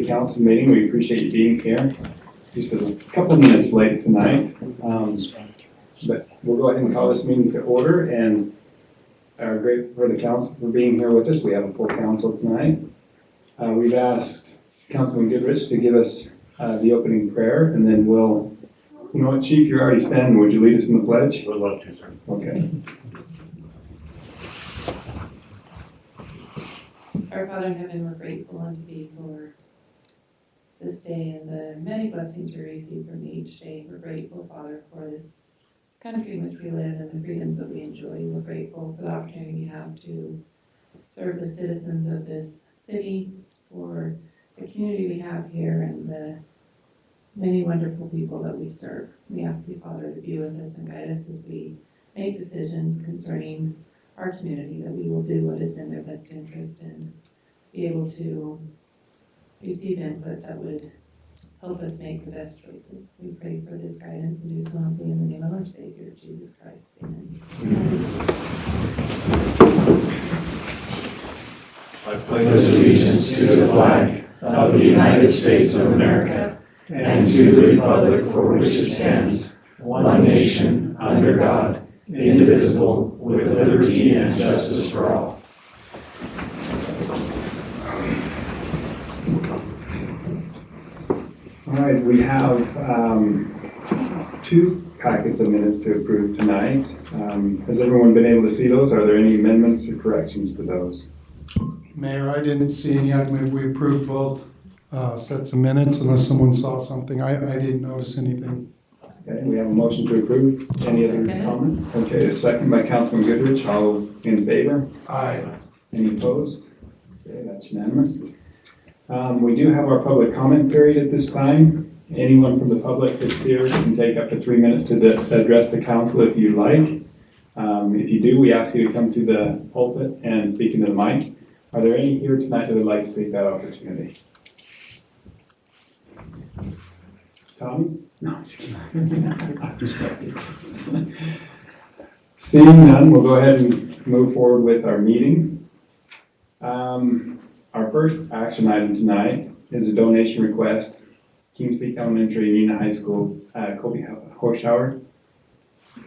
city council meeting. We appreciate you being here. Just a couple minutes late tonight, but we'll go ahead and call this meeting to order, and are grateful for the council for being here with us. We have a full council tonight. We've asked Councilman Goodrich to give us the opening prayer, and then we'll, you know what, Chief, you're already standing. Would you lead us in the pledge? Would love to, sir. Okay. Our Father in heaven, we're grateful unto thee for this day and the many blessings we receive from each day. We're grateful, Father, for this country in which we live and the freedoms that we enjoy. We're grateful for the opportunity we have to serve the citizens of this city, for the community we have here, and the many wonderful people that we serve. We ask thee, Father, to be with us and guide us as we make decisions concerning our community, that we will do what is in their best interest and be able to receive input that would help us make the best choices. We pray for this guidance and do so humbly in the name of our Savior, Jesus Christ. Amen. I pledge allegiance to the flag of the United States of America and to the republic for which it stands, one nation, under God, indivisible, with liberty and justice for all. All right, we have two packets of minutes to approve tonight. Has everyone been able to see those? Are there any amendments or corrections to those? Mayor, I didn't see any. I'd move we approved both sets of minutes unless someone saw something. I didn't notice anything. Okay, we have a motion to approve. Any other comment? Okay, a second by Councilman Goodrich. All in favor? Aye. Any opposed? Okay, that's unanimous. We do have our public comment period at this time. Anyone from the public that's here can take up to 3 minutes to address the council if you like. If you do, we ask you to come to the pulpit and speak into the mic. Are there any here tonight that would like to take that opportunity? Tommy? No, I'm just kidding. Seeing none, we'll go ahead and move forward with our meeting. Our first action item tonight is a donation request. Kings Peak Elementary, Neenah High School, Colby Horschauer.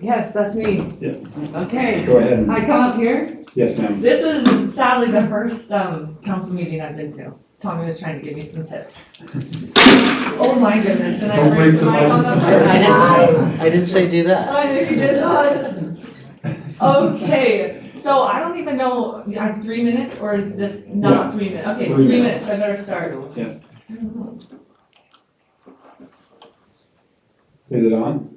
Yes, that's me. Yeah. Okay. Go ahead. I come up here. Yes, ma'am. This is sadly the first council meeting I've been to. Tommy was trying to give me some tips. Oh my goodness, and Don't break the I didn't say do that. I know you did not. Okay, so I don't even know, I have 3 minutes, or is this not 3 minutes? Okay, 3 minutes, I better start. Yeah. Is it on?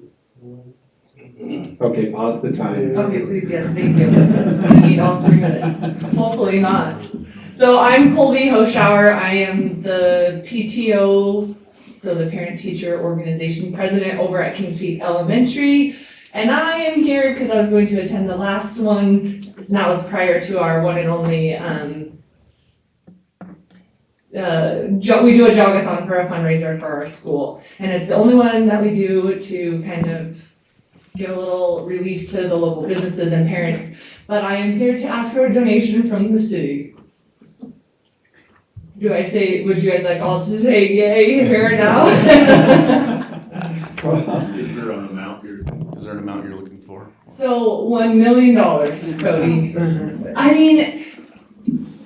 Okay, pause the time. Okay, please, yes, thank you. I need all 3 minutes. Hopefully not. So I'm Colby Horschauer. I am the PTO, so the Parent Teacher Organization President over at Kings Peak Elementary. And I am here because I was going to attend the last one, and that was prior to our one and only, we do a jog-a-thon for a fundraiser for our school. And it's the only one that we do to kind of give a little relief to the local businesses and parents. But I am here to ask for a donation from the city. Would you guys like all to say yay here now? Is there an amount you're looking for? So $1 million, Cody. I mean,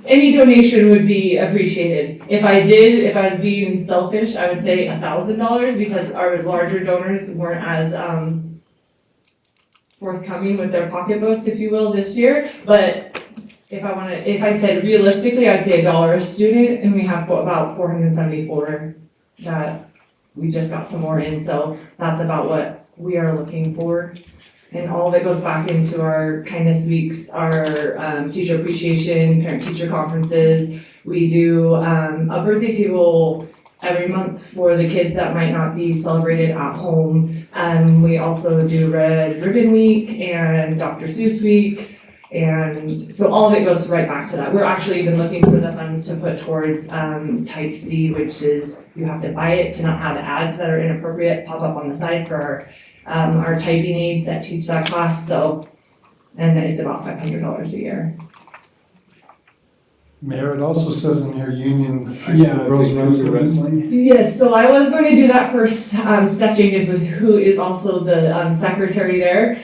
any donation would be appreciated. If I was being selfish, I would say $1,000 because our larger donors weren't as forthcoming with their pocketbooks, if you will, this year. But if I said realistically, I'd say $1 a student, and we have about 474 that we just got some more in, so that's about what we are looking for. And all of it goes back into our kindness weeks, our teacher appreciation, parent-teacher conferences. We do a birthday table every month for the kids that might not be celebrated at home. We also do Red Ribbon Week and Dr. Seuss Week. And so all of it goes right back to that. We're actually even looking for the funds to put towards Type C, which is you have to buy it to not have ads that are inappropriate pop up on the side for our typing aides that teach that class. So, and it's about $500 a year. Mayor, it also says in here Union High Yeah, School girls big cougar wrestling. wrestling. Yes, so I was going to do that for Steph Jenkins, who is also the secretary there,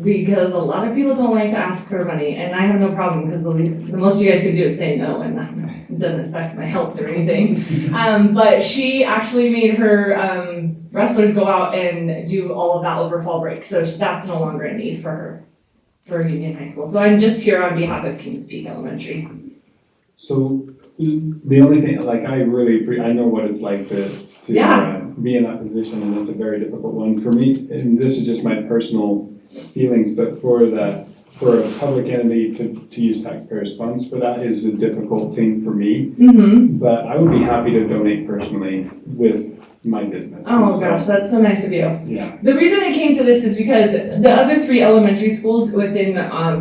because a lot of people don't like to ask for money, and I have no problem, because the most you guys can do is say no, and it doesn't affect my health or anything. But she actually made her wrestlers go out and do all of that over fall break, so that's no longer a need for her, for Union High School. So I'm just here on behalf of Kings Peak Elementary. So the only thing, like, I know what it's like to Yeah. be in that position, and it's a very difficult one for me. And this is just my personal feelings, but for a public entity to use taxpayers' funds for that is a difficult thing for me. Mm-hmm. But I would be happy to donate personally with my business. Oh And so, gosh, that's so nice of you. Yeah, The reason it came to this is because the other 3 elementary schools within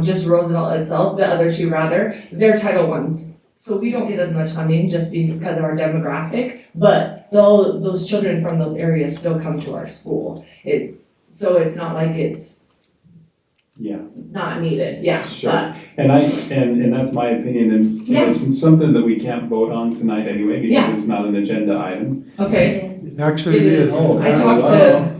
just Roosevelt itself, the other 2 rather, they're Title I's. So we don't get as much funding just because of our demographic, but those children from those areas still come to our school. It's not like it's yeah, not needed, yeah. sure. And that's my opinion, and Yeah. it's something that we can't vote on tonight anyway, because Yeah. it's not an agenda item. But, okay, Actually, it is. Oh, I talked to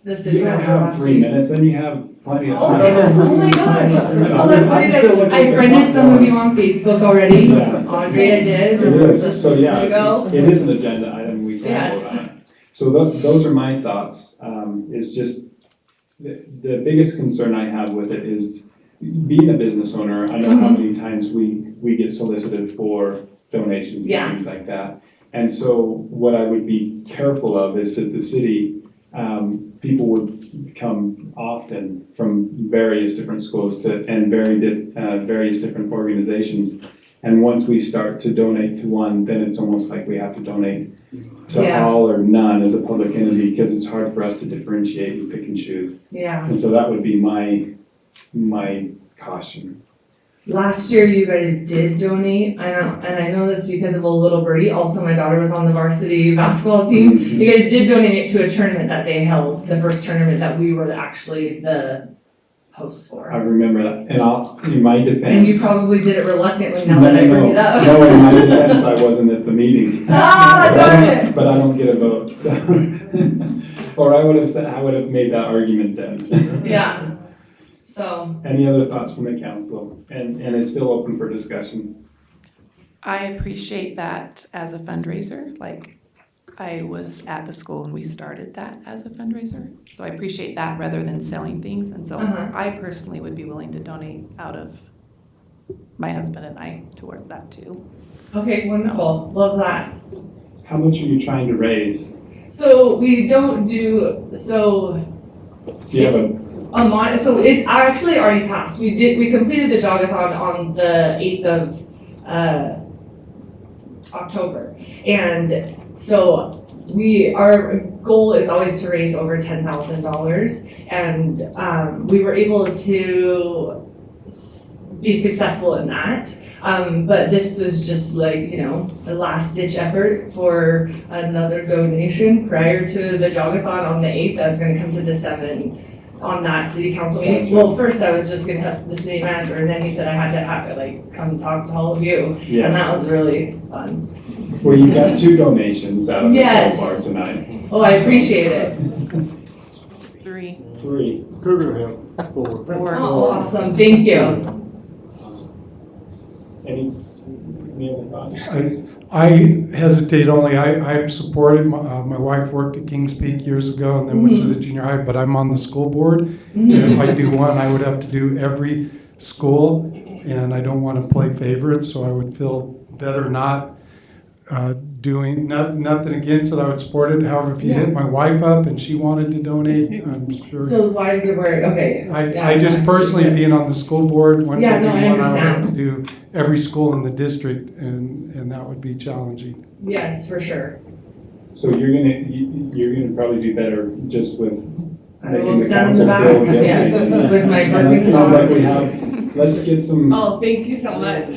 the city You don't manager have last 3 week. minutes, and you have plenty of Oh, time. okay. Oh my gosh. So that's I'm still funny. looking I for friended some of one. you on Facebook already. Yeah. Audrey, I did. It is, Just so a minute ago. yeah, it is an agenda item, we can Yes. vote on it. So those are my thoughts, is just, the biggest concern I have with it is, being a business owner, I know how Mm-hmm. many times we get solicited for donations Yeah. and things like that. And so what I would be careful of is that the city, people would come often from various different schools and various different organizations. And once we start to donate to one, then it's almost like we have to donate to Yeah. all or none as a public entity, because it's hard for us to differentiate and pick and choose. Yeah. And so that would be my caution. Last year, you guys did donate, and I know this because of a little birdie. Also, my daughter was on the varsity basketball team. Mhm. You guys did donate it to a tournament that they held, the first tournament that we were actually the hosts I for. remember that, and in my defense. And you probably did it reluctantly now that I bring it up. No, in my defense, I wasn't at the meeting. Ah, But I darn don't- it! But I don't get a vote, so. Or I would have made that argument then. Yeah. So, Any other thoughts from the council? And it's still open for discussion. I appreciate that as a fundraiser, like I was at the school and we started that as a fundraiser. So I appreciate that rather than selling things. And so Uh-huh. I personally would be willing to donate out of my husband and I towards that too. okay, wonderful. Love that. How much are you trying to raise? So we don't do, so Do you have so it's actually already passed. We completed the jogathon on the 8th of October. And so our goal is always to raise over $10,000. And we were able to be successful in that. But this was just like, a last ditch effort for another donation prior to the jogathon on the 8th. I was gonna come to the 7th on that city council meeting. Gotcha. Well, first I was just gonna have the city manager, and then he said I had to have it, come talk to all of you. Yeah. And that was really fun. Well, you got 2 donations out of it Yes. so far tonight. Oh, I appreciate it. 3, 3. Cougar Hill. 4. Oh, awesome, thank you. Any other thoughts? I hesitate only, I supported, my wife worked at Kings Peak years ago and then went to the junior high, but I'm on the school board. And if I do one, I would have to do every school, and I don't want to play favorites, so I would feel better not doing, nothing against it, I would support it. However, if you hit my wife up and she wanted to donate, I'm sure. So why is it where, okay. I just personally, being on the school board, once Yeah, I do no, I one, I would have understand. to do every school in the district, and that would be challenging. Yes, for sure. So you're gonna probably do better just with I making will the stand in the council back, feel guilty. yes, with my And Birkenstock. it sounds like we have, let's get some. Oh, thank you so much.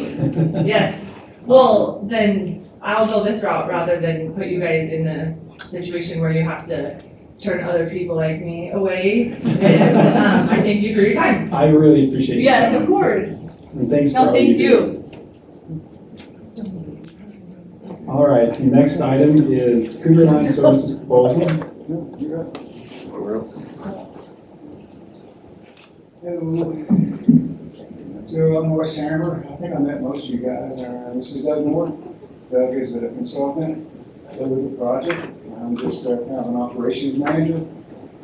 Yes, well, then I'll go this route rather than put you guys in a situation where you have to turn other people like me away. And, I thank you for your time. I really appreciate your Yes, time. of course. And thanks for No, all thank do. you. All right, the next item is Cougar Line Services proposal. So I'm Roy Sammer. I think I met most of you guys. This is Doug Moore. Doug is a consultant with the project. I'm just kind of an operations manager.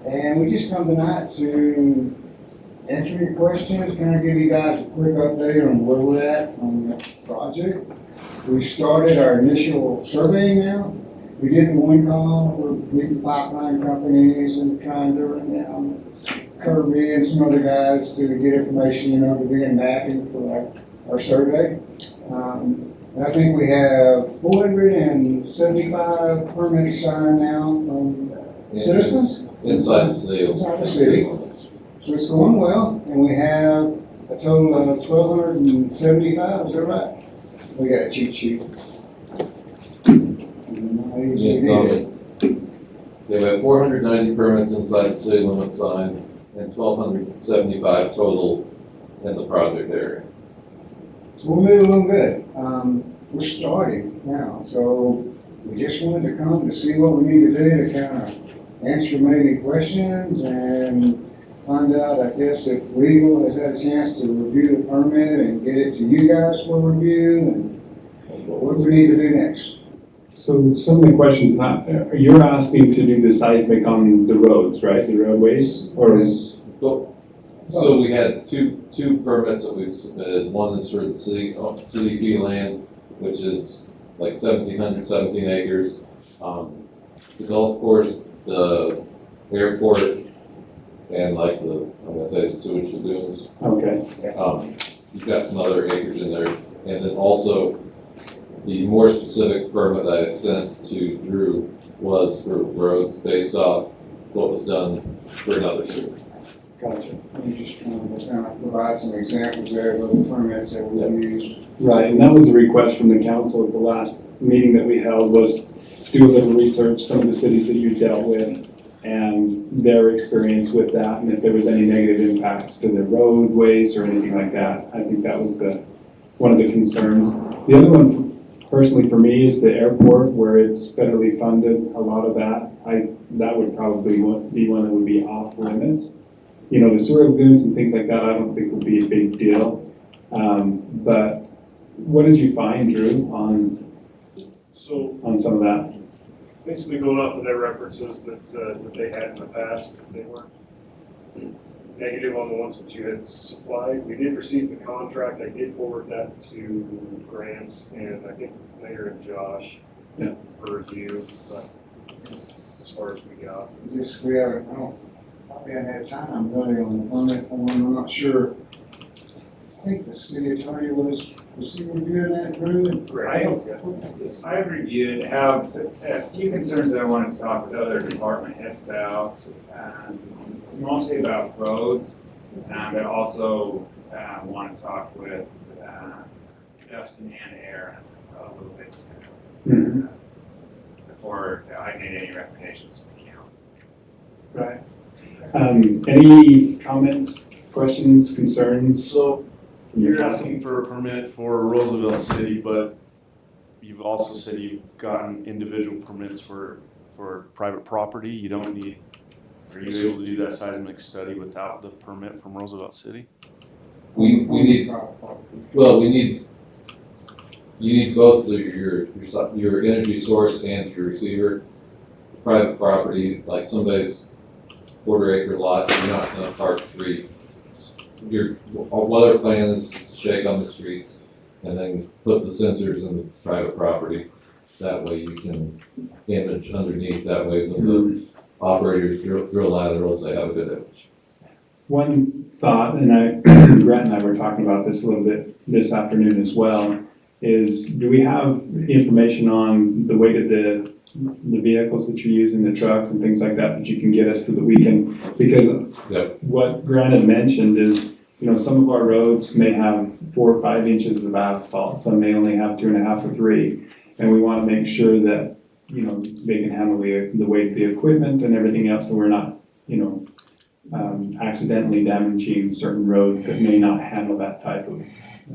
And we just come tonight to answer your questions, kind of give you guys a quick update on where we're at on the project. We started our initial surveying now. We did the one call, we're meeting pipeline companies and trying to run down Kirby and some other guys to get information, to begin mapping for our survey. And I think we have 475 permits signed now from citizens. Inside the city. Inside the city. So it's going well, and we have a total of 1,275, is that right? We got a cheat sheet. They have 490 permits inside the city limits signed and 1,275 total in the project area. So we're moving along good. We're starting now, so we just wanted to come to see what we need to do to kind of answer maybe questions and find out, I guess, if legal has had a chance to review the permit and get it to you guys for review and what we need to do next. So some of the questions not, you're asking to do the seismic on the roads, right, the roadways, or is? So we had two permits that we've submitted. One is for the city fee land, which is like 17 acres. The golf course, the airport, and like I'm gonna say the sewage lagoons. Okay. You've got some other acreage in there. And then also, the more specific permit that I sent to Drew was for roads based off what was done for another sewer. Gotcha. We just want to kind of provide some examples there of the permits that we used. Right, and that was a request from the council at the last meeting that we held, was do a little research, some of the cities that you dealt with and their experience with that, and if there was any negative impacts to the roadways or anything like that. I think that was one of the concerns. The other one, personally for me, is the airport, where it's federally funded, a lot of that. That would probably be one that would be off limits. The sewer lagoons and things like that, I don't think would be a big deal. But what did you find, Drew, on some of that? Basically going off of their references that they had in the past, they weren't negative on the ones that you had supplied. We did receive the contract. I did forward that to Grant and I think Mayor and Josh for review, but that's as far as we got. We haven't had time really on the permit form. I'm not sure. I think the city attorney was he reviewing that, Drew? I've reviewed it, have a few concerns that I wanted to talk with other department heads about, mostly about roads, but also want to talk with Justin and Aaron a little bit before I made any recommendations to the council. Right. Any comments, questions, concerns? So you're asking for a permit for Roosevelt City, but you've also said you've gotten individual permits for private property. You don't need, are you able to do that seismic study without the permit from Roosevelt City? You need both your energy source and your receiver. Private property, like somebody's quarter-acre lot, you're not gonna park 3. Your weather plan is to shake on the streets and then put the sensors in the private property. That way you can image underneath. That way when the operators drill laterals, they have a good image. One thought, and Grant and I were talking about this a little bit this afternoon as well, is do we have information on the weight of the vehicles that you're using, the trucks and things like that you can get us so that we can, because what Grant had mentioned is, some of our roads may have 4 or 5 inches of asphalt, some may only have 2.5 or 3, and we want to make sure that, they can handle the weight of the equipment and everything else, so we're not, accidentally damaging certain roads that may not handle that type of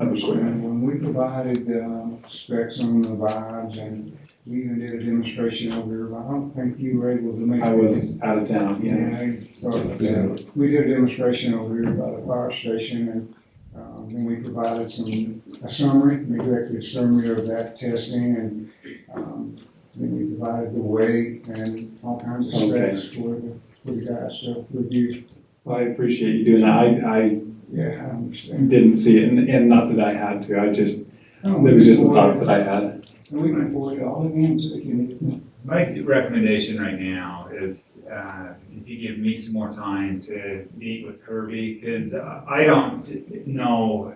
equipment. When we provided, specs on the vibes and we even did a demonstration over here, but I don't think you were able to make it. I was out of town, yeah. Yeah, sorry about that. We did a demonstration over here by the fire station and, then we provided a summary, an executive summary of that testing and, then we provided the weight and all kinds of specs for the guys to review. Well, I appreciate you doing that. I Yeah, I understand. didn't see it, and not that I had to, it was just a thought that I had. And we can forward it all again so if you need. My recommendation right now is, if you give me some more time to meet with Kirby, because I don't know,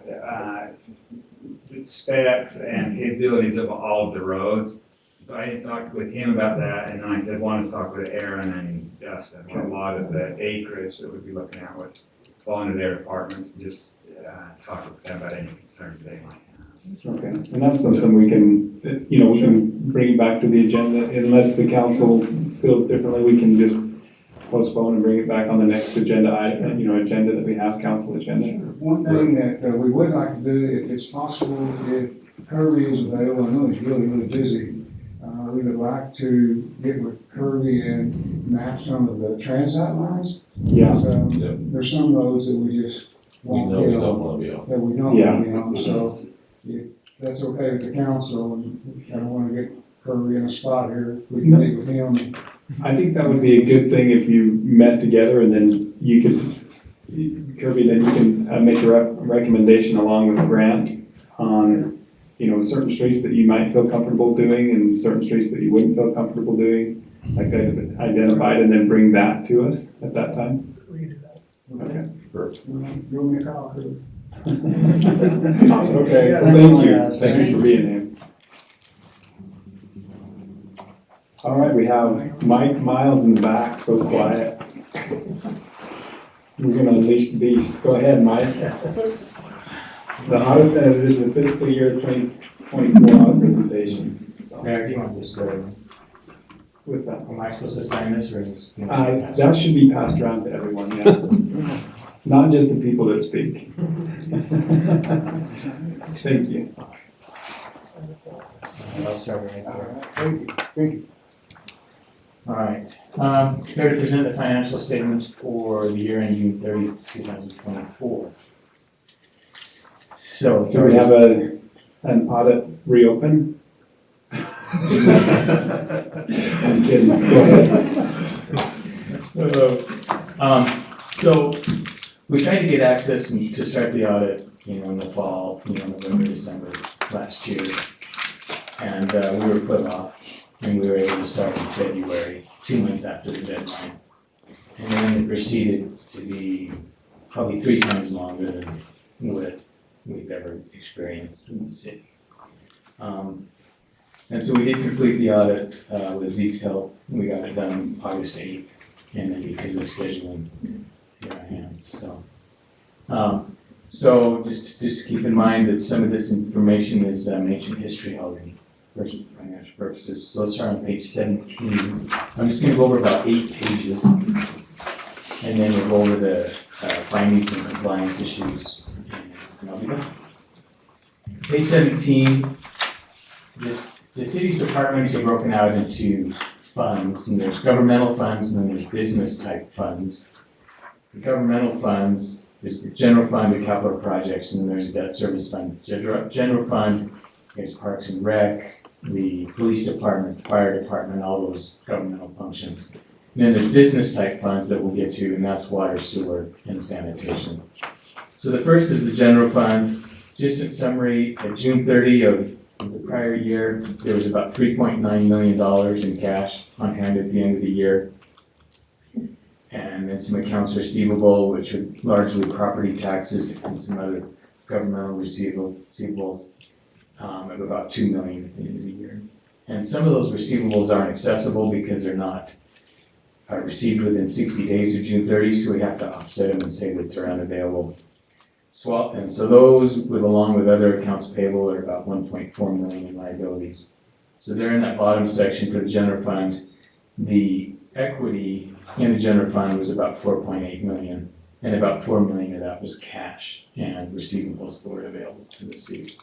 the specs and capabilities of all of the roads. So I talked with him about that, and then I said, wanted to talk with Aaron and Dustin, a lot of the acreage that we'd be looking at would fall into their departments, and just, talk with them about any concerns they might have. Okay, and that's something we can, we can bring back to the agenda, unless the council feels differently, we can just postpone and bring it back on the next agenda item, agenda that we have, council agenda. One thing that we would like to do, if it's possible, if Kirby is available, I know he's really, really busy. We would like to get with Kirby and map some of the transit lines. Yeah. So, there's some roads that we just We won't know be we don't on, wanna be on. that we don't Yeah. want to be on, so if that's okay with the council, and I don't want to get Kirby in a spot here, we can meet with him. I think that would be a good thing if you met together and then you could, Kirby, then you can make a recommendation along with Grant on, certain streets that you might feel comfortable doing and certain streets that you wouldn't feel comfortable doing, like that identified, and then bring that to us at that time. Okay. Give me a call, Kirby. Awesome. Okay, Yeah, well, that's thank all you. I have. Thank you for being here. All right, we have Mike Miles in the back, so quiet. We're gonna unleash the beast. Go ahead, Mike. The audit, this is the fiscal year 2024 audit presentation, so. Mayor, do you want this to, What's that? am I supposed to sign this or is? That should be passed around to everyone, yeah. Not just the people that speak. Thank you. I'll start right there. Thank you, thank you. All right, here to present the financial statements for the year ending June 30, 2024. So. Do we have an audit reopen? I'm kidding, go ahead. So we tried to get access to start the audit, in the fall, November, December last year. And we were put off, and we were able to start in February, 2 months after the deadline. And then it proceeded to be probably 3 times longer than what we've ever experienced in the city. And so we did complete the audit with Zeke's help. We got it done August 8th, and then because of scheduling, here I am. So just keep in mind that some of this information is ancient history already for financial purposes. So let's start on page 17. I'm just going to go over about 8 pages, and then we'll go over the findings and compliance issues, and I'll be done. Page 17. The city's departments are broken out into funds, and there's governmental funds and then there's business type funds. The governmental funds, there's the general fund, the capital projects, and then there's a debt service fund. The general fund is Parks and Rec, the police department, the fire department, all those governmental functions. And then there's business type funds that we'll get to, and that's water, sewer, and sanitation. So the first is the general fund. Just in summary, at June 30 of the prior year, there was about $3.9 million in cash on hand at the end of the year. And then some accounts receivable, which are largely property taxes and some other governmental receivables of about $2 million at the end of the year. And some of those receivables aren't accessible because they're not received within 60 days of June 30, so we have to offset them and say that they're unavailable. And so those, along with other accounts payable, are about $1.4 million in liabilities. So they're in that bottom section for the general fund. The equity in the general fund was about 4.8 million, and about 4 million of that was cash and receivables that were available to the city.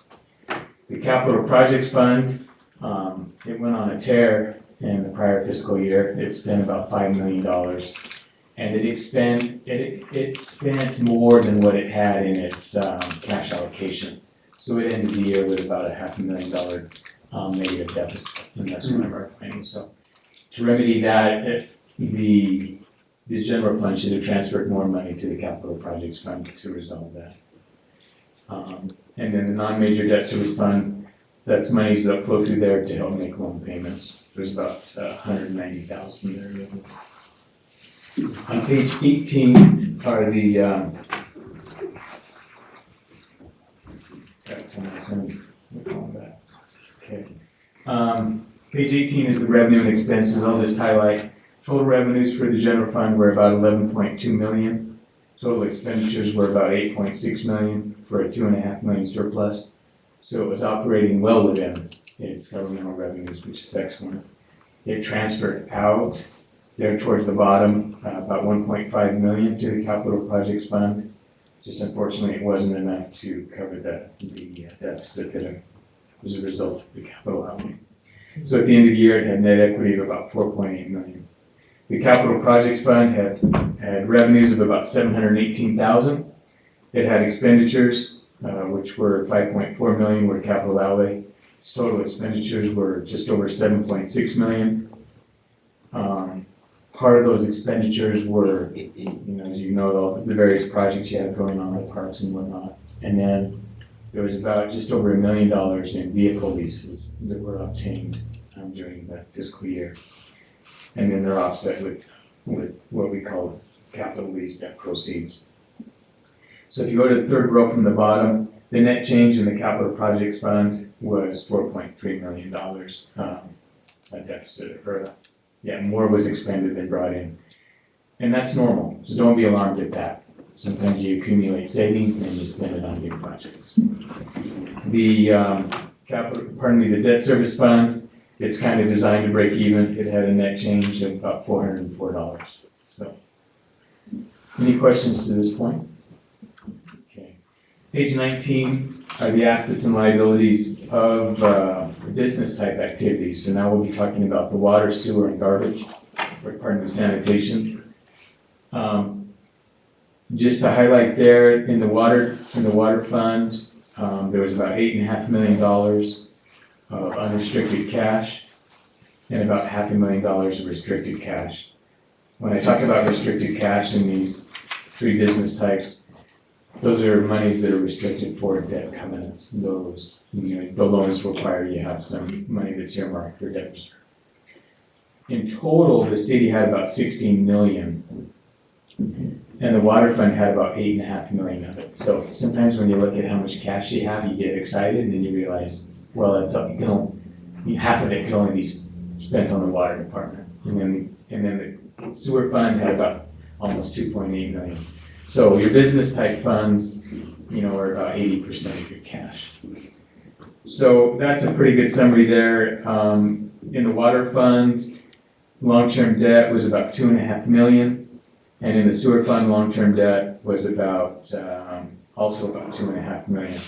The capital projects fund, it went on a tear in the prior fiscal year. It spent about $5 million, and it spent more than what it had in its cash allocation. So it ended the year with about a $500,000 negative deficit, and that's one of our claims. So to remedy that, the general fund should have transferred more money to the capital projects fund to resolve that. And then the non-major debt service fund, that's monies that flow through there to help make loan payments. There's about $190,000 there. On page 18 are the okay. Page 18 is the revenue and expenses. I'll just highlight total revenues for the general fund were about 11.2 million. Total expenditures were about 8.6 million for a 2.5 million surplus. So it was operating well within its governmental revenues, which is excellent. It transferred out there towards the bottom, about 1.5 million to the capital projects fund. Just unfortunately, it wasn't enough to cover the deficit that was a result of the capital outlay. So at the end of the year, it had net equity of about 4.8 million. The capital projects fund had revenues of about 718,000. It had expenditures, which were 5.4 million were capital outlay. Its total expenditures were just over 7.6 million. Part of those expenditures were, as you know, the various projects you have going on, the parks and whatnot. And then there was about just over $1 million in vehicle leases that were obtained during that fiscal year. And then they're offset with what we call capital lease net proceeds. So if you go to the third row from the bottom, the net change in the capital projects fund was $4.3 million, a deficit, more was expended than brought in. And that's normal, so don't be alarmed at that. Sometimes you accumulate savings and then you spend it on big projects. The the debt service fund, it's kind of designed to break even. It had a net change of about $404. So, any questions to this point? Okay. Page 19 are the assets and liabilities of business type activities. So now we'll be talking about the water, sewer, and garbage, or sanitation. Just to highlight there, in the water fund, there was about $8.5 million of unrestricted cash and about $500,000 of restricted cash. When I talk about restricted cash in these three business types, those are monies that are restricted for debt covenants. Those, the loans require you have some money that's earmarked for debt reserve. In total, the city had about 16 million, and the water fund had about 8.5 million of it. So sometimes when you look at how much cash you have, you get excited, and then you realize, well, half of it can only be spent on the water department, and then the sewer fund had about almost 2.8 million. So your business type funds, are about 80% of your cash. So that's a pretty good summary there. In the water fund, long-term debt was about 2.5 million. And in the sewer fund, long-term debt was about, also about 2.5 million.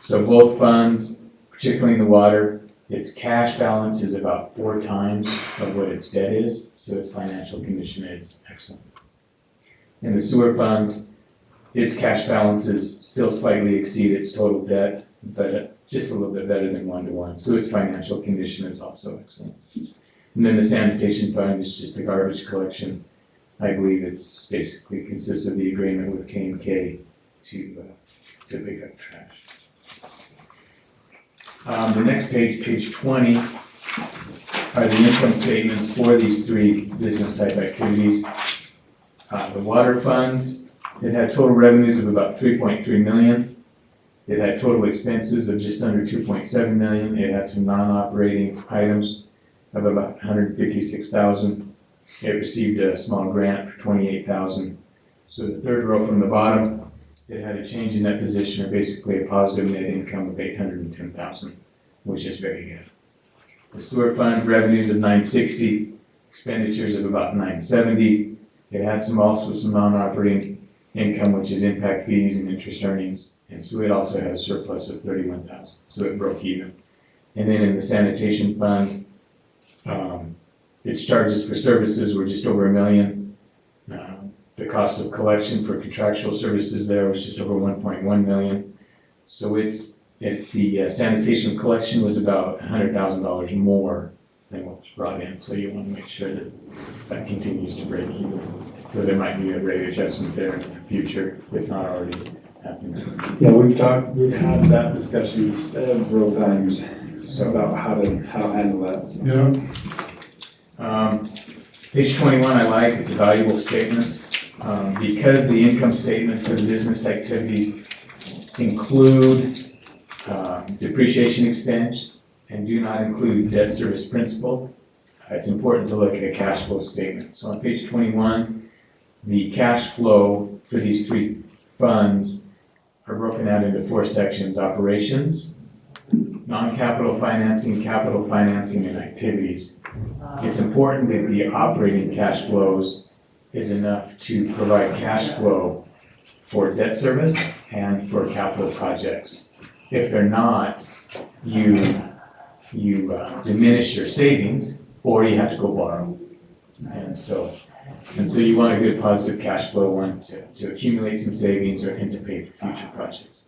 So both funds, particularly in the water, its cash balance is about 4 times of what its debt is, so its financial condition is excellent. In the sewer fund, its cash balances still slightly exceed its total debt, but just a little bit better than 1-to-1, so its financial condition is also excellent. And then the sanitation fund is just the garbage collection. I believe it's basically consists of the agreement with K&K to pick up trash. The next page, page 20, are the income statements for these three business type activities. The water fund, it had total revenues of about 3.3 million. It had total expenses of just under 2.7 million. It had some non-operating items of about 156,000. It received a small grant for 28,000. So the third row from the bottom, it had a change in that position, or basically a positive net income of 810,000, which is very good. The sewer fund revenues of 960, expenditures of about 970. It had also some non-operating income, which is impact fees and interest earnings. And so it also had a surplus of 31,000, so it broke even. And then in the sanitation fund, its charges for services were just over $1 million. The cost of collection for contractual services there was just over 1.1 million. So the sanitation collection was about $100,000 more than what was brought in. So you want to make sure that continues to break even. So there might be a rate adjustment there in the future, if not already happened. Yeah, we've had that discussion several times about how to handle that. So. Yeah. Page 21 I like, it's a valuable statement. Because the income statement for the business activities include depreciation expense and do not include debt service principal, it's important to look at a cash flow statement. So on page 21, the cash flow for these three funds are broken out into 4 sections: operations, non-capital financing, capital financing, and activities. It's important that the operating cash flows is enough to provide cash flow for debt service and for capital projects. If they're not, you diminish your savings, or you have to go borrow. And so you want a good positive cash flow one to accumulate some savings and to pay for future projects.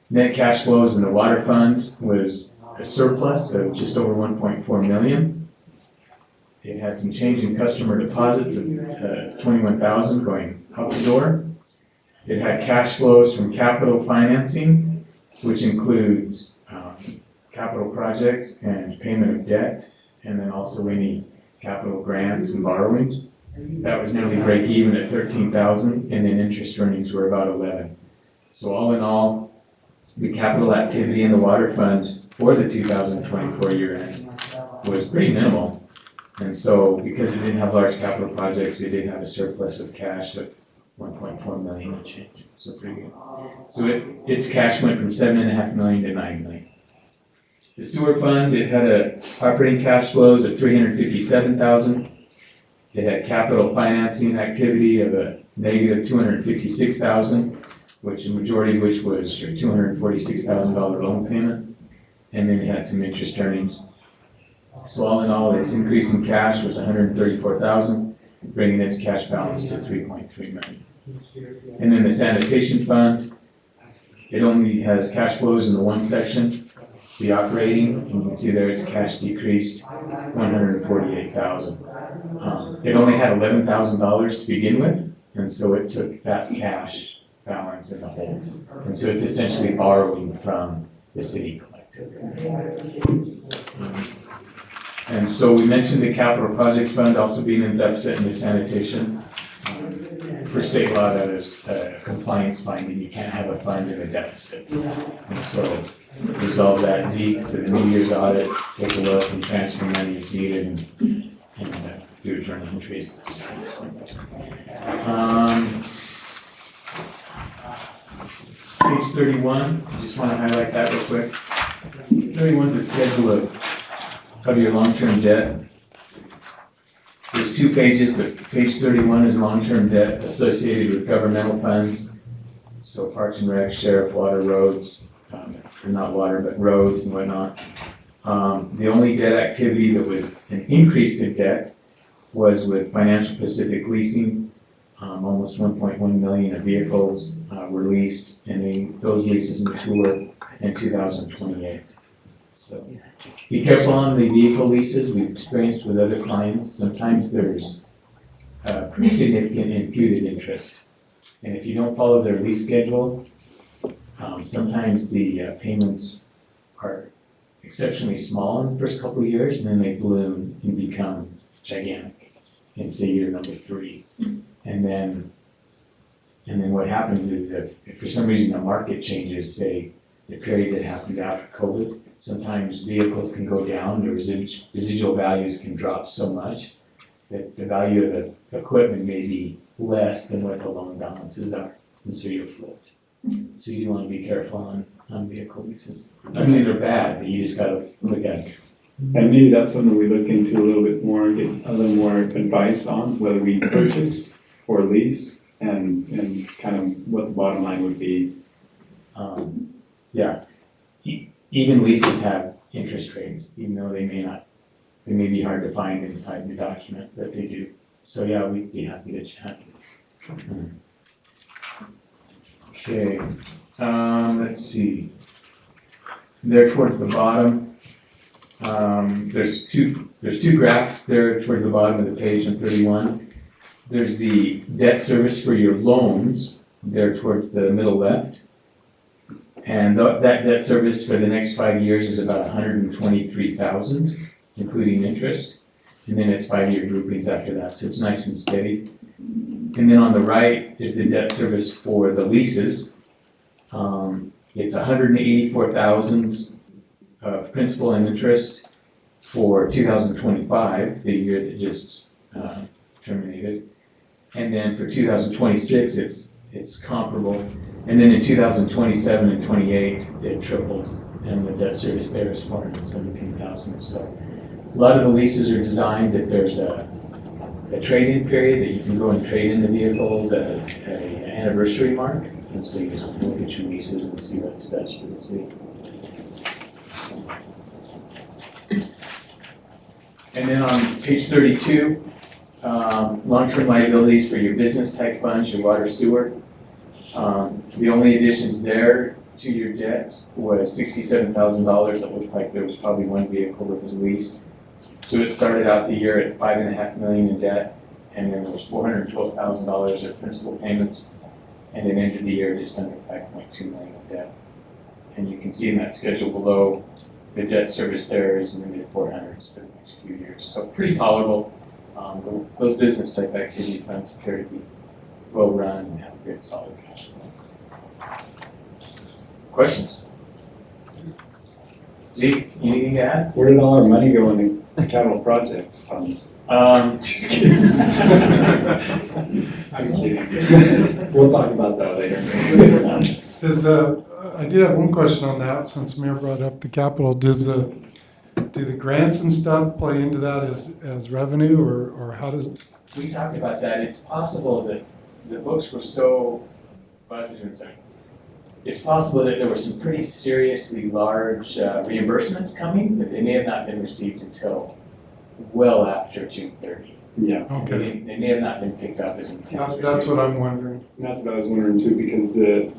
Net cash flows in the water fund was a surplus of just over 1.4 million. It had some change in customer deposits of 21,000 going out the door. It had cash flows from capital financing, which includes capital projects and payment of debt, and then also any capital grants and borrowings. That was nearly break even at 13,000, and then interest earnings were about 11. So all in all, the capital activity in the water fund for the 2024 year end was pretty minimal. And so, because it didn't have large capital projects, it did have a surplus of cash of 1.4 million and change. So pretty good. So its cash went from 7.5 million to 9 million. The sewer fund, it had operating cash flows of 357,000. It had capital financing activity of a negative 256,000, which the majority of which was your $246,000 loan payment. And then it had some interest earnings. So all in all, its increase in cash was 134,000, bringing its cash balance to 3.3 million. And then the sanitation fund, it only has cash flows in the one section, the operating, and you can see there its cash decreased 148,000. It only had $11,000 to begin with, and so it took that cash balance in the hole. And so it's essentially borrowing from the city collective. And so we mentioned the capital projects fund also being in deficit in the sanitation. For state law, that is a compliance finding. You can't have a fund in a deficit. And so resolve that, Zeke, for the New Year's audit, take a look and transfer money as needed and do journal entries. Page 31, I just want to highlight that real quick. 31 is a schedule of your long-term debt. There's 2 pages, but page 31 is long-term debt associated with governmental funds. So Parks and Rec, Sheriff, Water, Roads, or not water, but roads and whatnot. The only debt activity that was an increase in debt was with Financial Pacific Leasing. Almost 1.1 million of vehicles were leased, and then those leases mature in 2028. So be careful on the vehicle leases. We've experienced with other clients, sometimes there's pretty significant imputed interest. And if you don't follow their lease schedule, sometimes the payments are exceptionally small in the first couple of years, and then they bloom and become gigantic in, say, year number 3. And then what happens is if for some reason the market changes, say the period that happened after COVID, sometimes vehicles can go down, the residual values can drop so much that the value of the equipment may be less than what the loan balances are, and so you're flipped. So you do want to be careful on vehicle leases. I'm not saying they're bad, but you just gotta look at And maybe that's something we look into a little bit more, get a little more advice on, whether we purchase or lease, and kind of what the bottom line would be. Yeah, even leases have interest rates, even though they may be hard to find inside the document, but they do. So yeah, we'd be happy to chat. Okay, let's see. There towards the bottom, there's two graphs there towards the bottom of the page on 31. There's the debt service for your loans there towards the middle left. And that debt service for the next 5 years is about $123,000, including interest. And then it's 5-year groupings after that, so it's nice and steady. And then on the right is the debt service for the leases. It's $184,000 of principal and interest for 2025, the year that just terminated. And then for 2026, it's comparable. And then in 2027 and 28, it triples, and the debt service there is $417,000. So a lot of the leases are designed that there's a trade-in period that you can go and trade in the vehicles at an anniversary mark. And so you just look at your leases and see what's best for the city. And then on page 32, long-term liabilities for your business type funds, your water sewer. The only additions there to your debt was $67,000. It looked like there was probably one vehicle that was leased. So it started out the year at $5.5 million in debt, and then there was $412,000 of principal payments, and it ended the year just under $5.2 million in debt. And you can see in that schedule below, the debt service there is in the mid-400s for the next few years. So pretty tolerable. Those business type activity funds appear to be well run and have a good solid cash flow. Questions? Zeke, anything to add? Where did all our money go in the capital projects funds? Just kidding. I'm kidding. We'll talk about that later. I did have one question on that, since Mayor brought up the capital. Do the grants and stuff play into that as revenue, or how does? We talked about that. It's possible that the books were so, it's possible that there were some pretty seriously large reimbursements coming, but they may have not been received until well after June 30. Yeah. Okay. They may have not been picked up as accounts. That's what I'm wondering. And that's what I was wondering too, because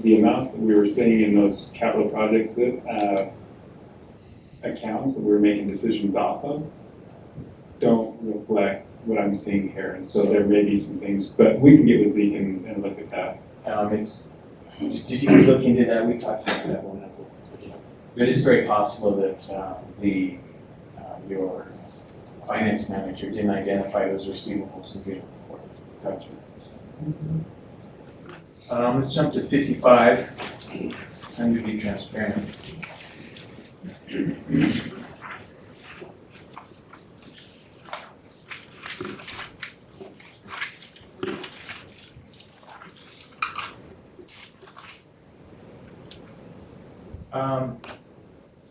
the amounts that we were seeing in those capital projects that, accounts that we're making decisions off of don't reflect what I'm seeing here. And so there may be some things, but we can get with Zeke and look at that. Did you look into that? We talked about that one. It is very possible that your finance manager didn't identify those receivables and didn't report them. Let's jump to 55. It's time to be transparent.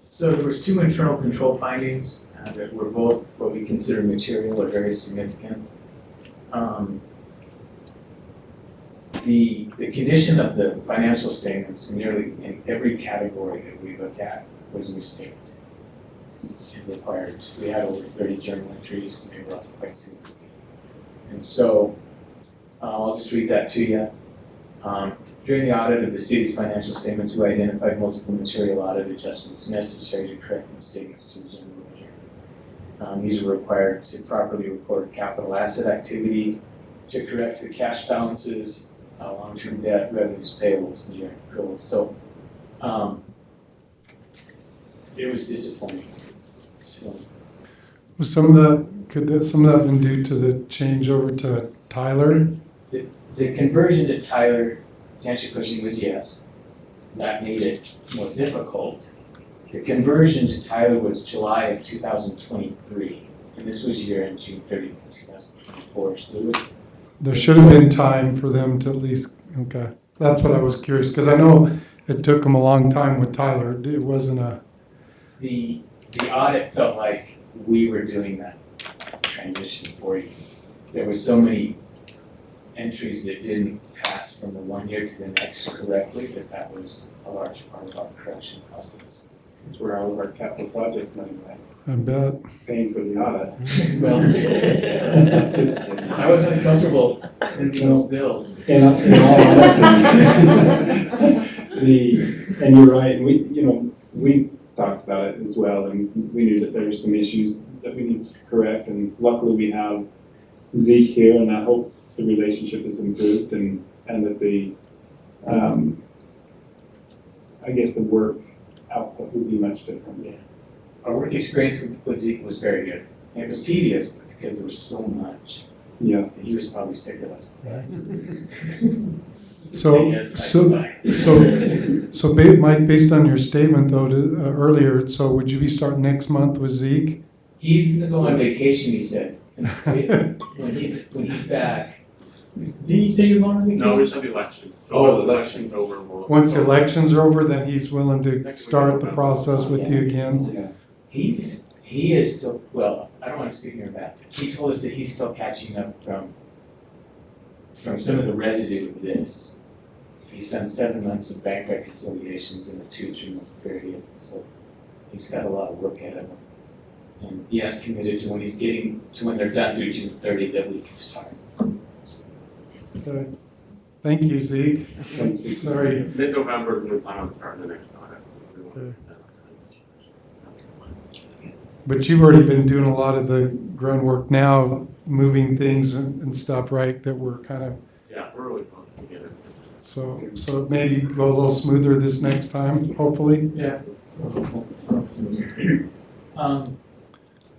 So there was 2 internal control findings that were both what we consider material or very significant. The condition of the financial statements nearly in every category that we look at was misstated. It required, we had over 30 journal entries, and they were all quite significant. And so I'll just read that to you. During the audit of the city's financial statements, we identified multiple material audit adjustments necessary to correct misstatements to the general ledger. These are required to properly report capital asset activity, to correct the cash balances, long-term debt, revenues, payables, and year-end accruals. So it was disappointing. So, Was some of that been due to the change over to Tyler? the conversion to Tyler, to answer your question, was yes. That made it more difficult. The conversion to Tyler was July of 2023, and this was year-end June 30, 2024. So There should have been time for them to at least, okay. That's what I was curious, because I know it took them a long time with Tyler. It wasn't a... The audit felt like we were doing that transition for you. There were so many entries that didn't pass from the one year to the next correctly, that was a large part of our correction process. That's where all of our capital project money went, I bet. paying for the audit. Well, Just kidding. I was uncomfortable sending those bills. In all honesty, and you're right, and we talked about it as well, and we knew that there were some issues that we needed to correct, and luckily we have Zeke here, and I hope the relationship is improved and that the, I guess the work output would be much different. Yeah. Our work experience with Zeke was very good. It was tedious because there was so much. Yeah. And he was probably sick of us. So, Mike, based on your statement though, earlier, so would you be starting next month with Zeke? He's gonna go on vacation, he said. When he's back. Didn't you say you're going on vacation? No, there's no election. So Oh, once the elections. election's over, we'll. Once the elections are over, then he's willing to start the process with you again? Yeah. He is still, well, I don't wanna speak here about, he told us that he's still catching up from some of the residue of this. He's done 7 months of bank reconciliations in a 2-3 month period, so he's got a lot of work ahead of him. And he has committed to when he's getting, to when they're done through June 30, that we can start. Okay. Thank you, Zeke. Thanks. Sorry. Mid-November, we plan on starting the next audit. Okay. But you've already been doing a lot of the groundwork now, moving things and stuff, right, that were kind of, Yeah, we're really close to getting it. so maybe go a little smoother this next time, hopefully? Yeah.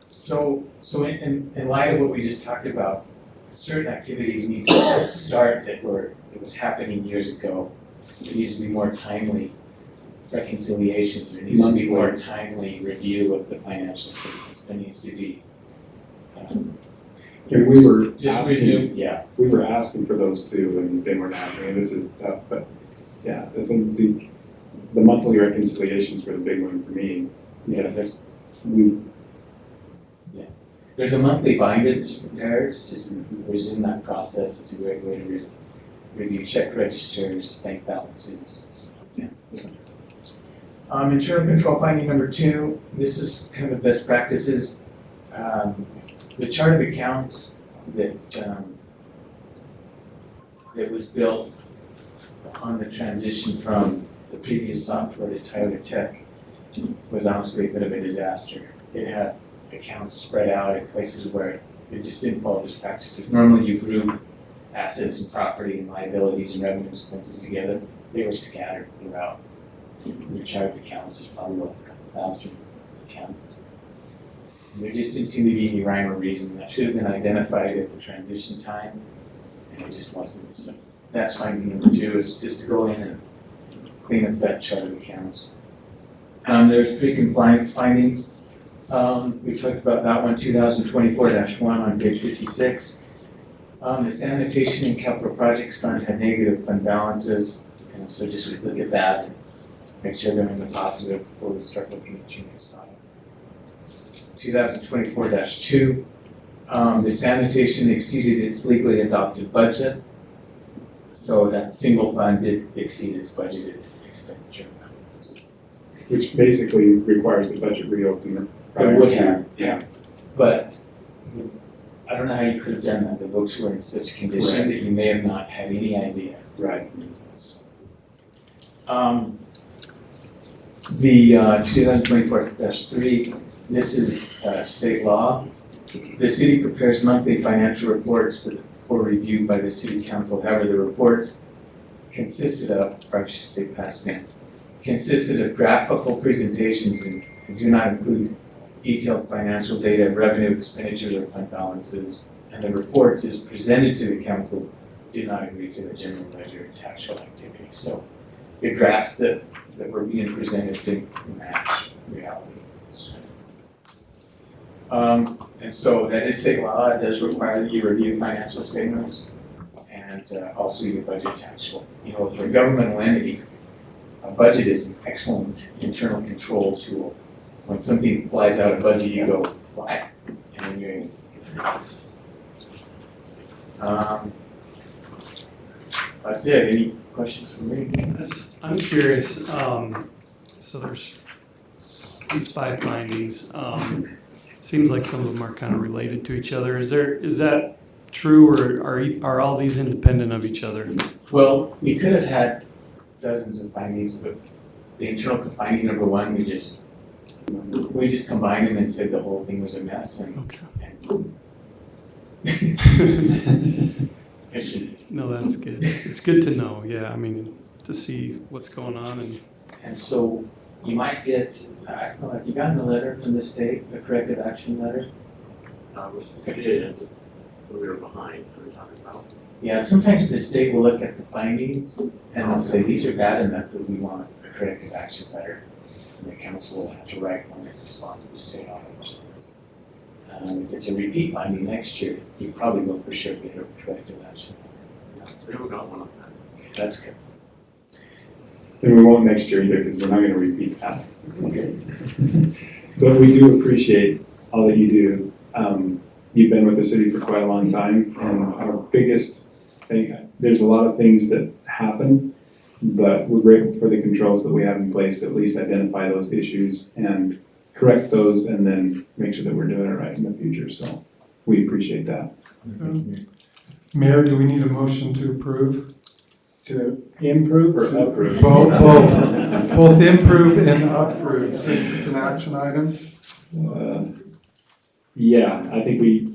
So in light of what we just talked about, certain activities need to start that was happening years ago. There needs to be more timely reconciliations, there needs to be more timely review of the financial statements, there needs to be. And we were Just resume, we were asking for those too, and they weren't happening, and this is tough, but yeah, I think Zeke, the monthly reconciliations were the big one for me. yeah, We there's a monthly binder that's prepared, just resume that process, it's a great way to review check registers, bank balances. Yeah. Internal control finding number 2, this is kind of best practices. The chart of accounts that was built on the transition from the previous software to Tyler Tech was honestly a bit of a disaster. It had accounts spread out in places where it just didn't follow those practices. Normally you group assets and property and liabilities and revenue expenses together. They were scattered throughout. Your chart of accounts is probably like 1,000 accounts. And there just didn't seem to be any rhyme or reason. That should have been identified at the transition time, and it just wasn't. So that's finding number 2, is just to go in and clean up that chart of accounts. There's 3 compliance findings. We talked about that one, 2024-1 on page 56. The sanitation and capital projects fund had negative fund balances, and so just look at that and make sure they're in the positive before we start looking at your next audit. 2024-2, the sanitation exceeded its legally adopted budget, so that single fund did exceed its budgeted expenditure. which basically requires a budget reopener. It would have, Yeah. but I don't know how you could have done that. The books were in such condition that you may have not had any idea. Right. The 2024-3, this is state law. The city prepares monthly financial reports for review by the city council. However, the reports consisted of, or I should say past tense, consisted of graphical presentations and do not include detailed financial data, revenue, expenditures, or fund balances. And the reports as presented to the council did not agree to the general ledger and tax activity. So the graphs that were being presented didn't match reality. And so that is state law. It does require that you review financial statements and also your budget actual. You know, for a governmental entity, a budget is an excellent internal control tool. When something flies out of budget, you go, flag. And then you're that's it. Any questions for me? I'm curious, so there's these 5 findings. Seems like some of them are kind of related to each other. Is that true, or are all these independent of each other? Well, we could have had dozens of findings, but the internal finding number 1, we just combined them and said the whole thing was a mess and. Okay. It should. No, that's good. It's good to know, yeah, I mean, to see what's going on And so you might get, I don't know, have you gotten a letter from the state, a corrective action letter? We did, we were behind, so we're talking about. Yeah, sometimes the state will look at the findings and they'll say, these are bad enough that we want a corrective action letter. And the council will have to write one and respond to the state officers. If it's a repeat finding next year, you probably will for sure get a corrective action. We haven't got one on that. That's good. And we won't next year either, because we're not gonna repeat that. Okay. But we do appreciate all that you do. You've been with the city for quite a long time, and our biggest thing, there's a lot of things that happen, but we're grateful for the controls that we have in place to at least identify those issues and correct those, and then make sure that we're doing it right in the future, so we appreciate that. Mayor, do we need a motion to approve? To improve or approve? Both improve and approve, since it's an action item. Yeah, I think we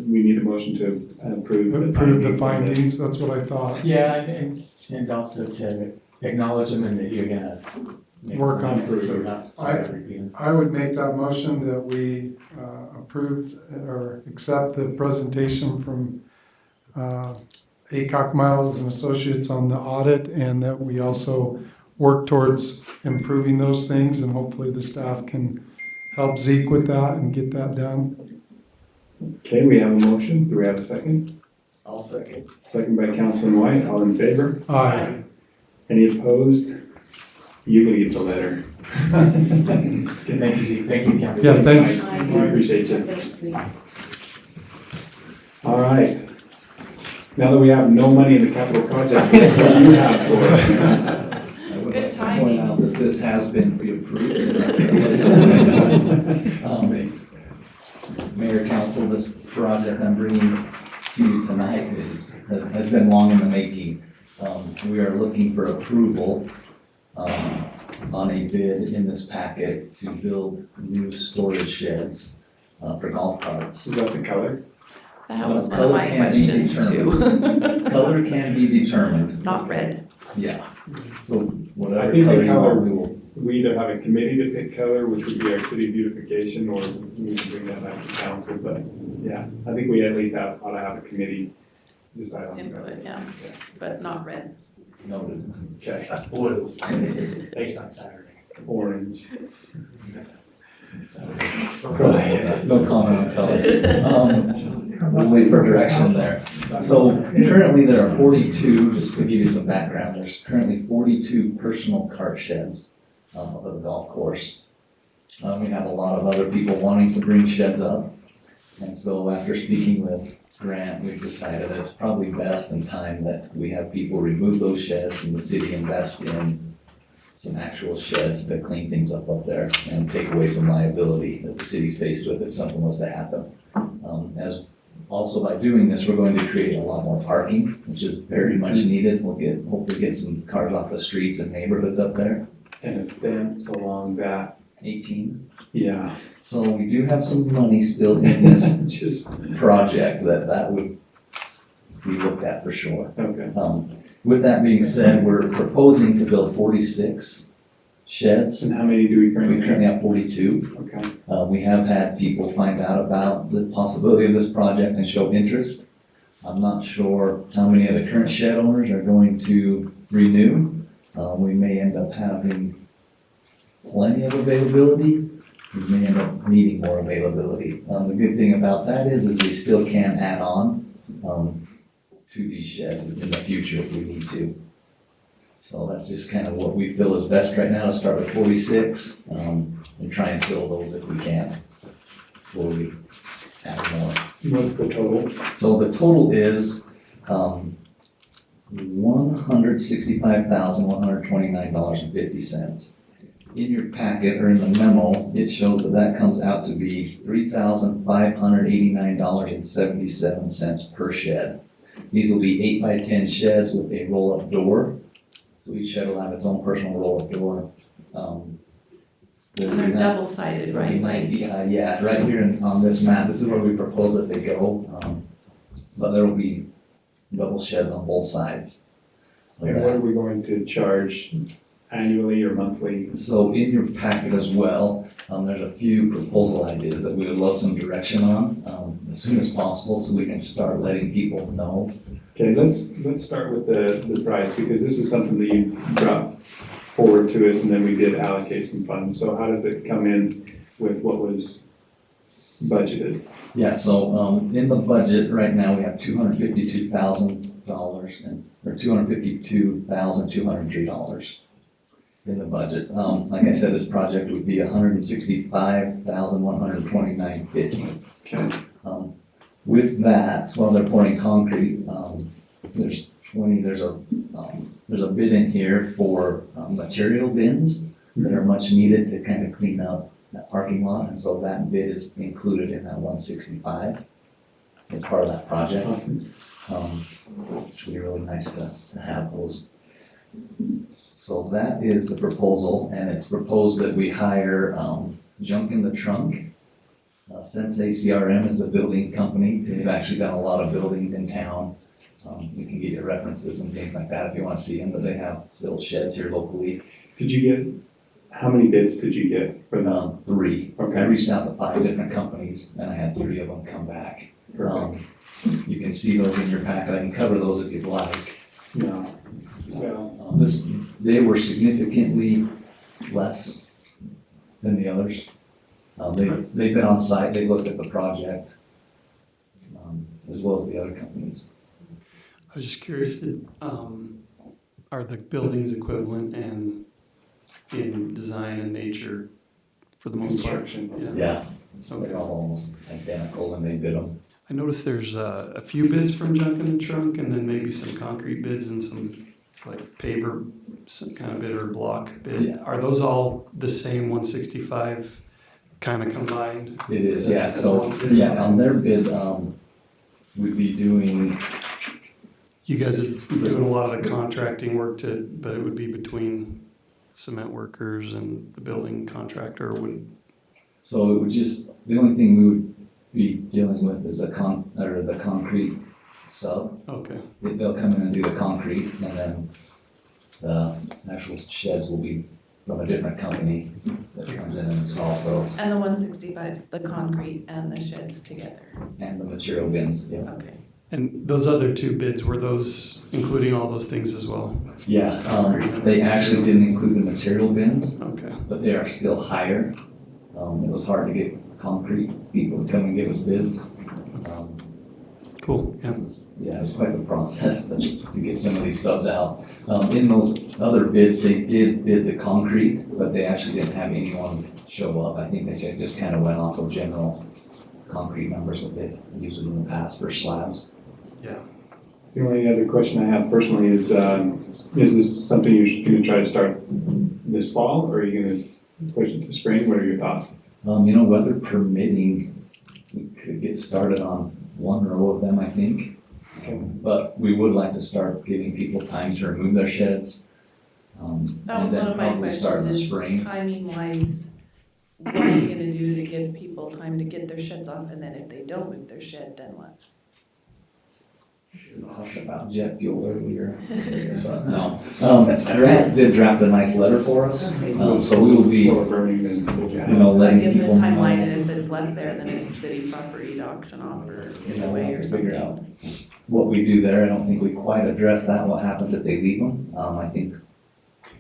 need a motion to approve The findings, that's what I thought. Yeah, and also to acknowledge them and that you're gonna Work on it. I would make that motion that we approve or accept the presentation from ACOC Miles and Associates on the audit, and that we also work towards improving those things, and hopefully the staff can help Zeke with that and get that done. Okay, we have a motion. Do we have a second? I'll second. Second by Councilman White. All in favor? Aye. Any opposed? You can get the letter. Thank you, Zeke. Thank you, Council. Yeah, thanks. We appreciate you. All right. Now that we have no money in the capital projects list, what do you have for us? I would Good like to timing. point out that this has been pre-approved. Mayor, council, this project I'm bringing to you tonight has been long in the making. We are looking for approval on a bid in this packet to build new storage sheds for golf carts. Is that the color? That was one of my questions too. Color can be determined, Not red. yeah. So I whatever think the color you color, want, we will. we either have a committee to pick color, which would be our city beautification, or we can bring that back to council, but yeah, I think we at least ought to have a committee decide on. Input, yeah, but not red. Noted. Okay, Blue. Based on Saturday. orange. Go ahead. No comment on color. We'll wait for direction there. So currently there are 42, just to give you some background, there's currently 42 personal cart sheds of the golf course. We have a lot of other people wanting to bring sheds up. And so after speaking with Grant, we've decided that it's probably best in time that we have people remove those sheds and the city invest in some actual sheds to clean things up there and take away some liability that the city's faced with if something was to happen. As also by doing this, we're going to create a lot more parking, which is very much needed. We'll hopefully get some cars off the streets and neighborhoods up there. And a fence along that. 18. Yeah. So we do have some money still in this Just, project that would be looked at for sure. okay. With that being said, we're proposing to build 46 sheds. And how many do we We currently currently have? have 42. Okay. We have had people find out about the possibility of this project and show interest. I'm not sure how many of the current shed owners are going to renew. We may end up having plenty of availability. We may end up needing more availability. The good thing about that is we still can add on to these sheds in the future if we need to. So that's just kind of what we feel is best right now, to start with 46 and try and fill those if we can. will we add more. What's the total? So the total is, $165,129.50. In your packet or in the memo, it shows that that comes out to be $3,589.77 per shed. These will be 8x10 sheds with a roll-up door. So each shed will have its own personal roll-up door. And they're double-sided, right? Like, Yeah, right here on this map, this is where we propose that they go. But there will be double sheds on both sides. And what are we going to charge annually or monthly? So in your packet as well, there's a few proposal ideas that we would love some direction on, as soon as possible, so we can start letting people know. Okay, let's start with the price, because this is something that you brought forward to us, and then we did allocate some funds. So how does it come in with what was budgeted? Yeah, so, in the budget right now, we have $252,000 or $252,203 in the budget. Like I said, this project would be $165,129.50. Okay. With that, while they're pouring concrete, there's a bid in here for material bins that are much needed to kind of clean up that parking lot, and so that bid is included in that 165 as part of that project. Awesome. Which would be really nice to have those. So that is the proposal, and it's proposed that we hire Junk in the Trunk. Sensei CRM is the building company. They've actually done a lot of buildings in town. We can get you references and things like that if you want to see them, but they have built sheds here locally. How many bids did you get for them? 3. Okay. I reached out to 5 different companies, and I had 3 of them come back. Perfect. You can see those in your packet. I can cover those if you'd like. No. So, They were significantly less than the others. They've been on site, they looked at the project, as well as the other companies. I was just curious, are the buildings equivalent in design and nature for the most part? construction. Yeah, Okay. they're all almost identical when they bid them. I noticed there's a few bids from Junk in the Trunk, and then maybe some concrete bids and some like paver, some kind of bid or block bid. Yeah. Are those all the same 165 kind of combined? It is, yeah, so, yeah, on their bid, we'd be doing, You guys are doing a lot of the contracting work but it would be between cement workers and the building contractor would, so it would just, the only thing we would be dealing with is the concrete sub. okay. They'll come in and do the concrete, and then the actual sheds will be from a different company that comes in and installs those, and the 165 is the concrete and the sheds together. and the material bins, yeah. Okay. And those other 2 bids, were those including all those things as well? Yeah, they actually didn't include the material bins, Okay. but they are still higher. It was hard to get concrete people to come and give us bids. Cool, yeah. It was quite the process to get some of these subs out. In those other bids, they did bid the concrete, but they actually didn't have anyone show up. I think they just kind of went off of general concrete numbers that they've used in the past for slabs. Yeah. The only other question I have personally is this something you're going to try to start this fall, or are you going to push it to spring? What are your thoughts? Weather permitting, we could get started on 1 row of them, I think. Okay. But we would like to start giving people time to remove their sheds. That was one of my Start in the questions, spring. is timing wise, what are you gonna do to give people time to get their sheds off, and then if they don't move their shed, then what? We talked about jet fuel earlier, but no. Grant did draft a nice letter for us, so we will be, Slower burning than letting Give them people a know. timeline, and if it's left there, then it's city property to auction off or give We'll away have or to figure something. out what we do there. I don't think we quite addressed that, what happens if they leave them. I think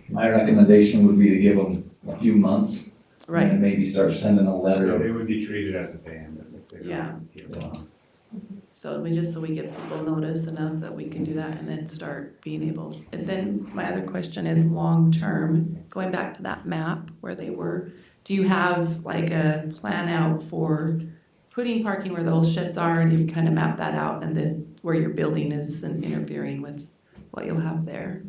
my recommendation would be to give them a few months. Right. And maybe start sending a So letter. they would be treated as a band. if they were Yeah. here. So we give people notice enough that we can do that and then start being able, and then my other question is long-term, going back to that map where they were, do you have like a plan out for putting parking where those sheds are, and you kind of map that out, and then where your building is and interfering with what you'll have there.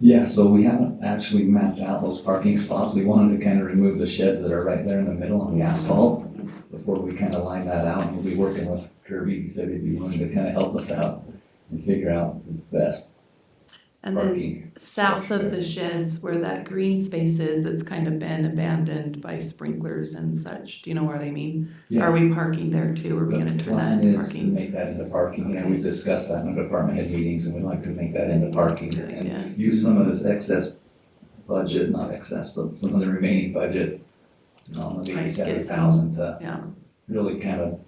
Yeah, so we haven't actually mapped out those parking spots. We wanted to kind of remove the sheds that are right there in the middle on the asphalt before we kind of line that out. We'll be working with Kirby. He said he'd be willing to kind of help us out and figure out the best And then parking. south of the sheds where that green space is, that's kind of been abandoned by sprinklers and such, do you know what I mean? Are we parking there too? Are we gonna turn that into The plan is to parking? make that into parking. Yeah, we've discussed that in the department head meetings, and we'd like to make that into parking and use some of this excess budget, not excess, but some of the remaining budget, the Right, get 87,000 to Yeah, really kind of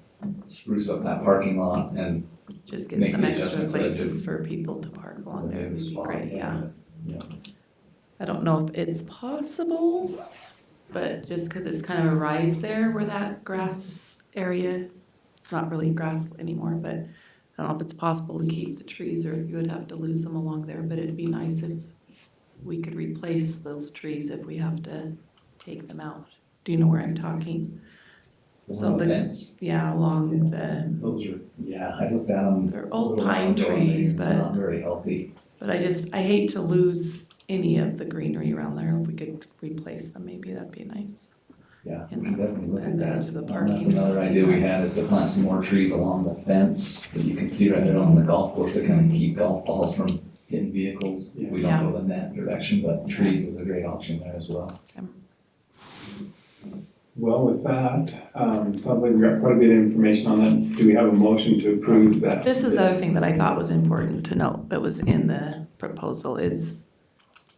spruce up that parking lot and just get make some the extra adjustment to the places for people to park along there, would be spot, great, yeah. Yeah. I don't know if it's possible, but just because it's kind of a rise there where that grass area, it's not really grass anymore, but I don't know if it's possible to keep the trees or if you would have to lose them along there, but it'd be nice if we could replace those trees if we have to take them out. Do you know where I'm talking? So Along the the, fence. yeah, along the, Those are, yeah, I looked at them. they're old pine trees, They're not but, very healthy. but I hate to lose any of the greenery around there. If we could replace them, maybe that'd be nice. Yeah, we And can that- definitely look at and the that. edge of the That's parking. another idea we had, is to plant some more trees along the fence that you can see right there on the golf course to kind of keep golf balls from hitting vehicles. We Yeah. don't go in that direction, but trees is a great option there as well. Well, with that, sounds like we got quite a bit of information on that. Do we have a motion to approve that? This is the other thing that I thought was important to note that was in the proposal is,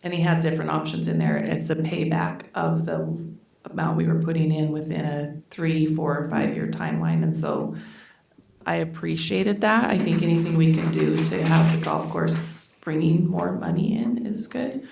and he has different options in there, it's a payback of the amount we were putting in within a 3, 4, or 5 year timeline, and so I appreciated that. I think anything we can do to have the golf course bringing more money in is good.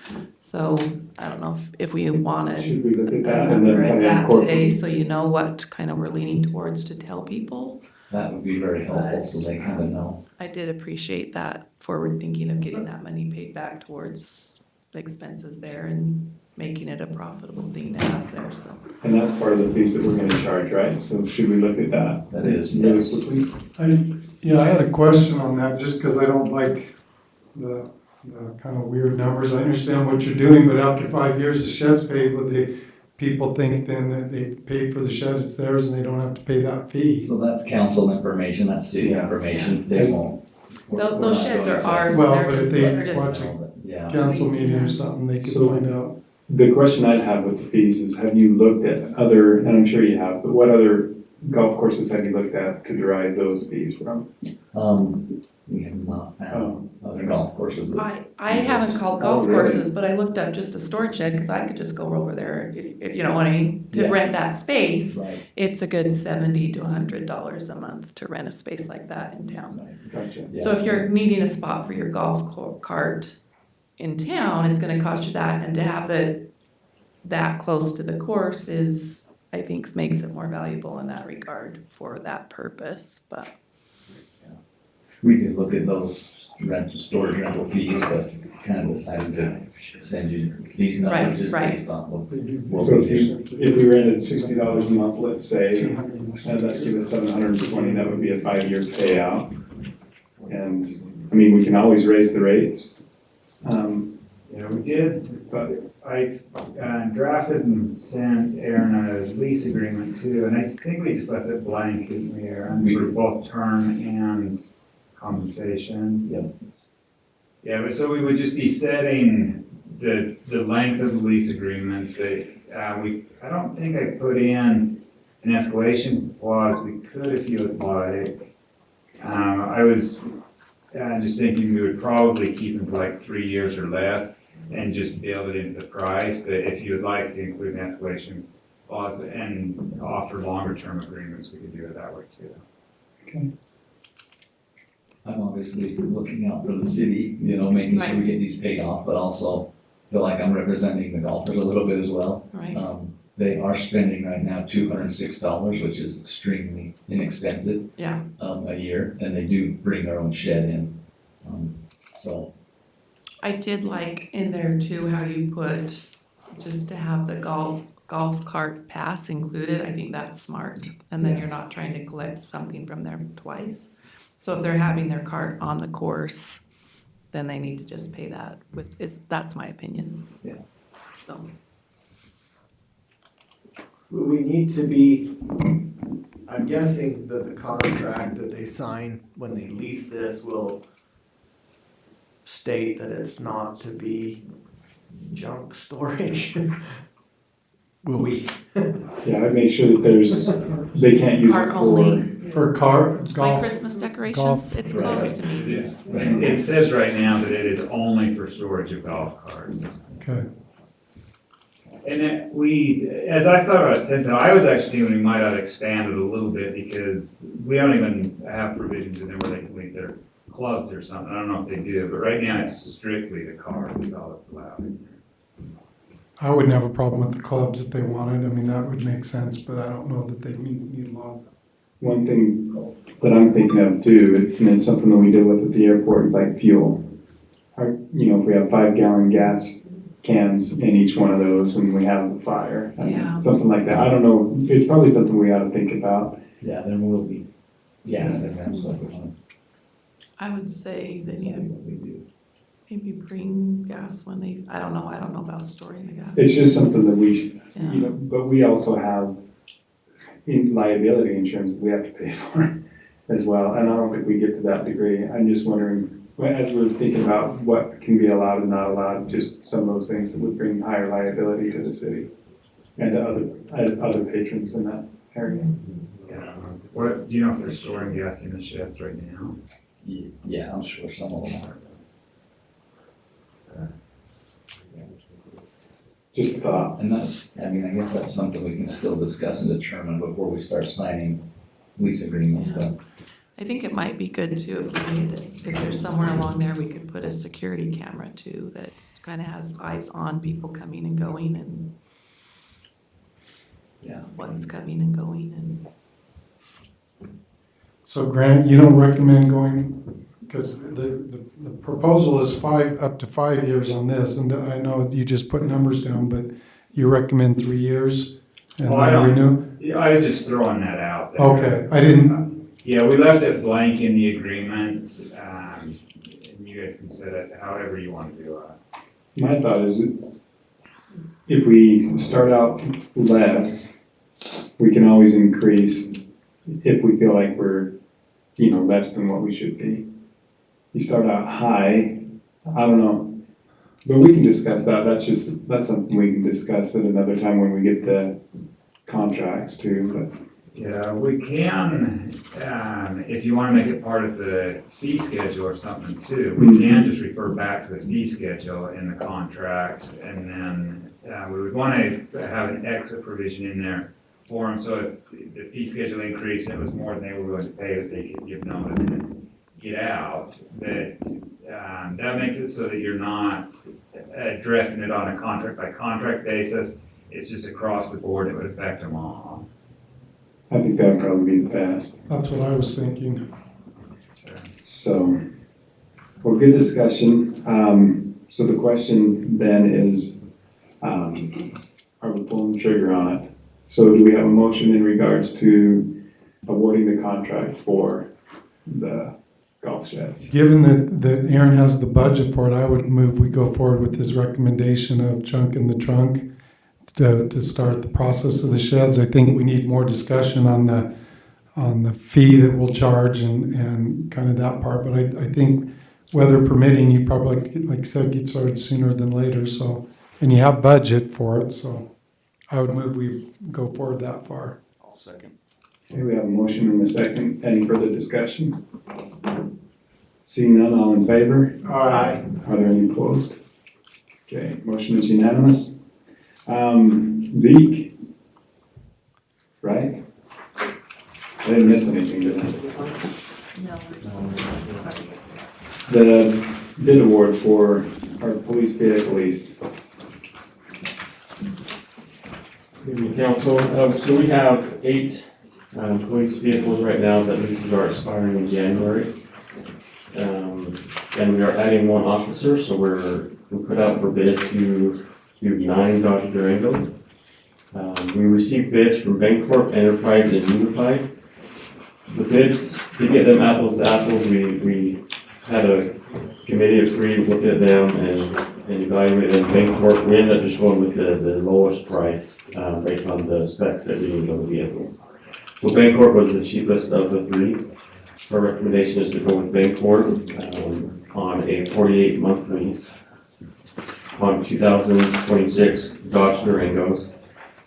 So I don't know if we wanna Should we look at that and then remember kind of that incorporate? today, so you know what kind of we're leaning towards to tell people. That would be very helpful, so they kind of know. I did appreciate that forward thinking of getting that money paid back towards the expenses there and making it a profitable thing to have there, so. And that's part of the fees that we're gonna charge, right? So should we look at that? That is, Really yes. quickly? I had a question on that, just because I don't like the kind of weird numbers. I understand what you're doing, but after 5 years, the shed's paid, but people think then that they've paid for the shed, it's theirs, and they don't have to pay that fee. So that's council information, that's city Yeah. information, they won't. we're Those not sheds going are to- ours, Well, and but they're if just, they they're just, watch Yeah. Council meeting or something, they could So- find out. The question I'd have with the fees is, have you looked at other, and I'm sure you have, but what other golf courses have you looked at to derive those fees from? We have not found other golf courses that. I haven't called golf Oh, really? courses, but I looked up just a storage shed, cause I could just go over there if you know what I mean, to Yeah. rent that space. Right, It's a good $70 to $100 a month to rent a space like that in town. Gotcha. yeah. So if you're needing a spot for your cart in town, it's gonna cost you that, and to have that close to the course is, I think, makes it more valuable in that regard for that purpose, but. We could look at those storage rental fees, but kind of decided to send you these numbers just Right. based on what So we do. if we rented $60 a month, let's say, and that'd give us $720, that would be a 5-year payout. And, I mean, we can always raise the rates. Yeah, we did, but I drafted and sent Aaron a lease agreement too, and I think we just left it blank, didn't we, Aaron, for both term and compensation? Yep. Yeah, but so we would just be setting the length of the lease agreements that, I don't think I put in an escalation clause. We could if you would like. I was just thinking we would probably keep them for like 3 years or less and just build it into the price, but if you would like to include an escalation clause and offer longer term agreements, we could do it that way too. I'm obviously looking out for the city, making sure we get these paid off, but also feel like I'm representing the golfers a little bit as well. Right. They are spending right now $206, which is extremely inexpensive. Yeah. A year, and they do bring their own shed in. So I did like in there too how you put, just to have the golf golf cart pass included, I think that's smart. And then you're not trying to collect something from them twice. So if they're having their cart on the course, then they need to just pay that that's my opinion. Yeah. So, We need to be, I'm guessing that the contract that they sign when they lease this will state that it's not to be junk storage. Will we? Yeah, I'd make sure that they can't use it cart only, For car, like golf, Christmas decorations, golf. it's close to me. It says right now that it is only for storage of golf carts. Okay. And as I've thought about it since then, I was actually thinking we might have expanded a little bit because we don't even have provisions in there where they can leave their clubs or something. I don't know if they do, but right now it's strictly the cart is all that's allowed. I wouldn't have a problem with the clubs if they wanted. I mean, that would make sense, but I don't know that they need long. One thing that I'm thinking of too, and it's something that we deal with at the airport, is like fuel. If we have 5-gallon gas cans in each one of those and we have the fire, something like that. I don't know, it's probably something we ought to think about. Yeah, there will be gas in there, so I would say they need to we do. maybe bring gas when I don't know about storing the gas. It's just something that we, Yeah. but we also have liability insurance that we have to pay for as well, and I don't think we get to that degree. I'm just wondering, as we're thinking about what can be allowed and not allowed, just some of those things that would bring higher liability to the city and to other patrons in that area. Yeah. What, do you know if they're storing gas in the sheds right now? Yeah, I'm sure some of them are. Just a thought. And I guess that's something we can still discuss and determine before we start signing lease agreements, but. I think it might be good too if there's somewhere along there we could put a security camera too that kind of has eyes on people coming and going and what's coming and going and. So Grant, you don't recommend going, because the proposal is up to 5 years on this, and I know you just put numbers down, but you recommend 3 years and I then don't- renew? Yeah, I was just throwing that out there. Okay, I didn't, Yeah, we left it blank in the agreement, and you guys can set it however you want to do it. My thought is, if we start out less, we can always increase if we feel like we're, less than what we should be. You start out high, I don't know, but we can discuss that. That's something we can discuss at another time when we get the contracts too, but. Yeah, we can, if you want to make it part of the fee schedule or something too, we can just refer back to the fee schedule in the contract, and then we would want to have an exit provision in there for them, so if the fee schedule increased and it was more than they were willing to pay, that they could give notice and get out. That makes it so that you're not addressing it on a contract by contract basis. It's just across the board, it would affect them all. I think that would probably be the best. that's what I was thinking. So, well, good discussion. So the question then is, are we pulling the trigger on it? So do we have a motion in regards to awarding the contract for the golf sheds? Given that Aaron has the budget for it, I would move we go forward with his recommendation of junk in the trunk to start the process of the sheds. I think we need more discussion on the fee that we'll charge and kind of that part. But I think weather permitting, you probably, like you said, get started sooner than later. So, and you have budget for it. So I would move we go forward that far. I'll second. Okay, we have a motion and a second. Any further discussion? Seeing none, all in favor? Aye. Are there any opposed? Okay, motion is unanimous. Zeke? Right? I didn't miss anything, did I? No. The bid award for our police vehicle lease. Council, so we have 8 police vehicles right now that leases are expiring in January. And we are adding 1 officer, so we put out for bid to do 9 Dodge Durangos. We received bids from Bancorp, Enterprise, and Unified. The bids, to get them apples to apples, we had a committee of three look at them and evaluate them. Bancorp, we ended up just going with the lowest price based on the specs that we need on the vehicles. So Bancorp was the cheapest of the three. Our recommendation is to go with Bancorp on a 48-month lease on 2026 Dodge Durangos,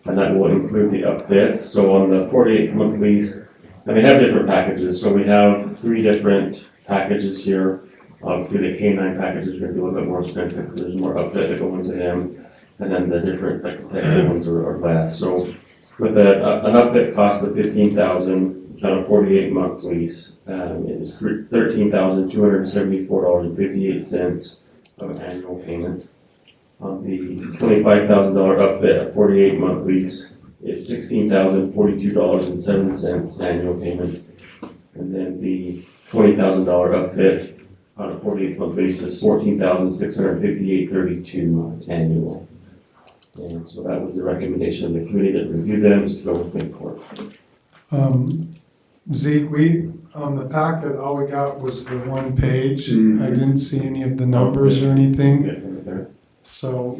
and that will include the upfits. So on the 48-month lease, and they have different packages. So we have three different packages here. Obviously, the K9 package is going to be a little bit more expensive because there's more upfit that go into them, and then the different Texas ones are less. So with an upfit cost of $15,000 on a 48-month lease, it's $13,274.58 of an annual payment. On the $25,000 upfit, a 48-month lease, it's $16,042.07 annual payment. And then the $20,000 upfit on a 48-month basis, $14,658.32 annual. And so that was the recommendation of the committee that reviewed them, is to go with Bancorp. Zeke, on the packet, all we got was the one page. I didn't see any of the numbers or anything. So